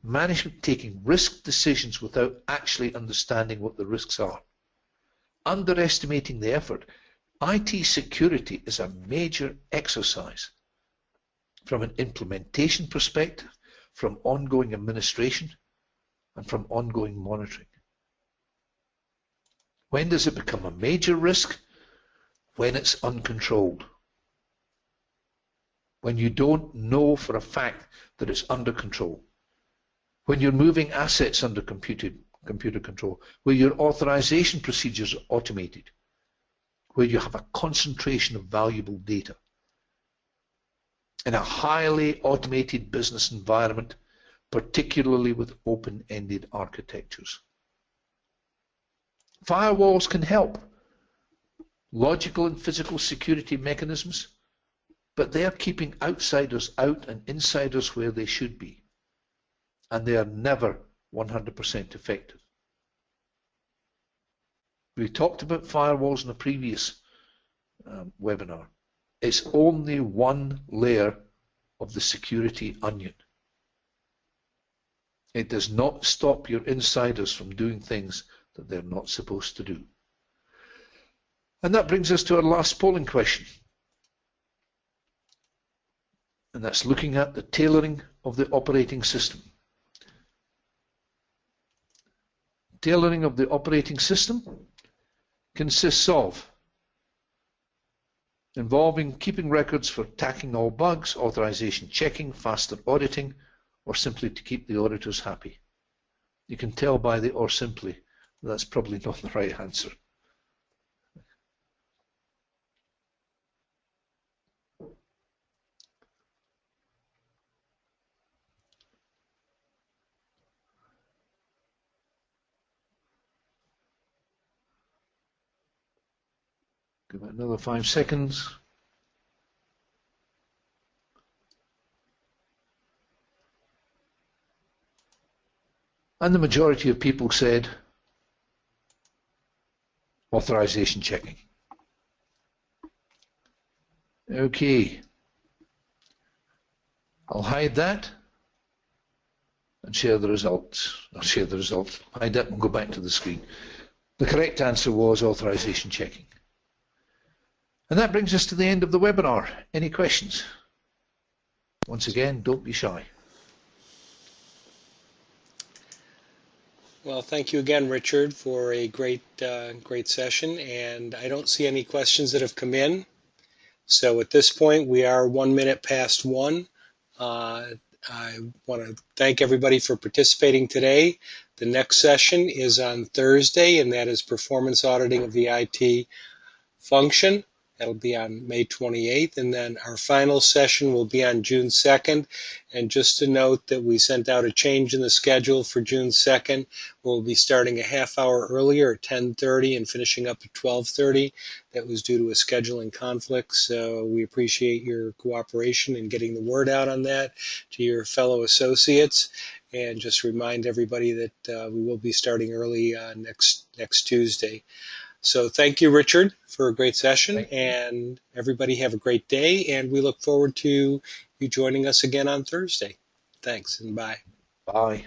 Management taking risk decisions without actually understanding what the risks are. Underestimating the effort. IT security is a major exercise from an implementation perspective, from ongoing administration, and from ongoing monitoring. When does it become a major risk? When it's uncontrolled. When you don't know for a fact that it's under control. When you're moving assets under computer control, where your authorization procedures are automated, where you have a concentration of valuable data. In a highly automated business environment, particularly with open-ended architectures. Firewalls can help. Logical and physical security mechanisms, but they are keeping outsiders out and insiders where they should be. And they are never 100% effective. We talked about firewalls in a previous webinar. It's only one layer of the security onion. It does not stop your insiders from doing things that they're not supposed to do. And that brings us to our last polling question. And that's looking at the tailoring of the operating system. Tailoring of the operating system consists of involving keeping records for tackling all bugs, authorization checking, faster auditing, or simply to keep the auditors happy. You can tell by the or simply that's probably not the right answer. Give it another 5 seconds. And the majority of people said authorization checking. Okay. I'll hide that and share the results. I'll share the results. Hide that and go back to the screen. The correct answer was authorization checking. And that brings us to the end of the webinar. Any questions? Once again, don't be shy. Well, thank you again, Richard, for a great session. And I don't see any questions that have come in. So at this point, we are 1 minute past 1. I want to thank everybody for participating today. The next session is on Thursday, and that is performance auditing of the IT function. That'll be on May 28th, and then our final session will be on June 2nd. And just to note that we sent out a change in the schedule for June 2nd. We'll be starting a half hour earlier at 10:30 and finishing up at 12:30. That was due to a scheduling conflict, so we appreciate your cooperation in getting the word out on that to your fellow associates. And just remind everybody that we will be starting early next Tuesday. So thank you, Richard, for a great session, and everybody have a great day, and we look forward to you joining us again on Thursday. Thanks, and bye. Bye.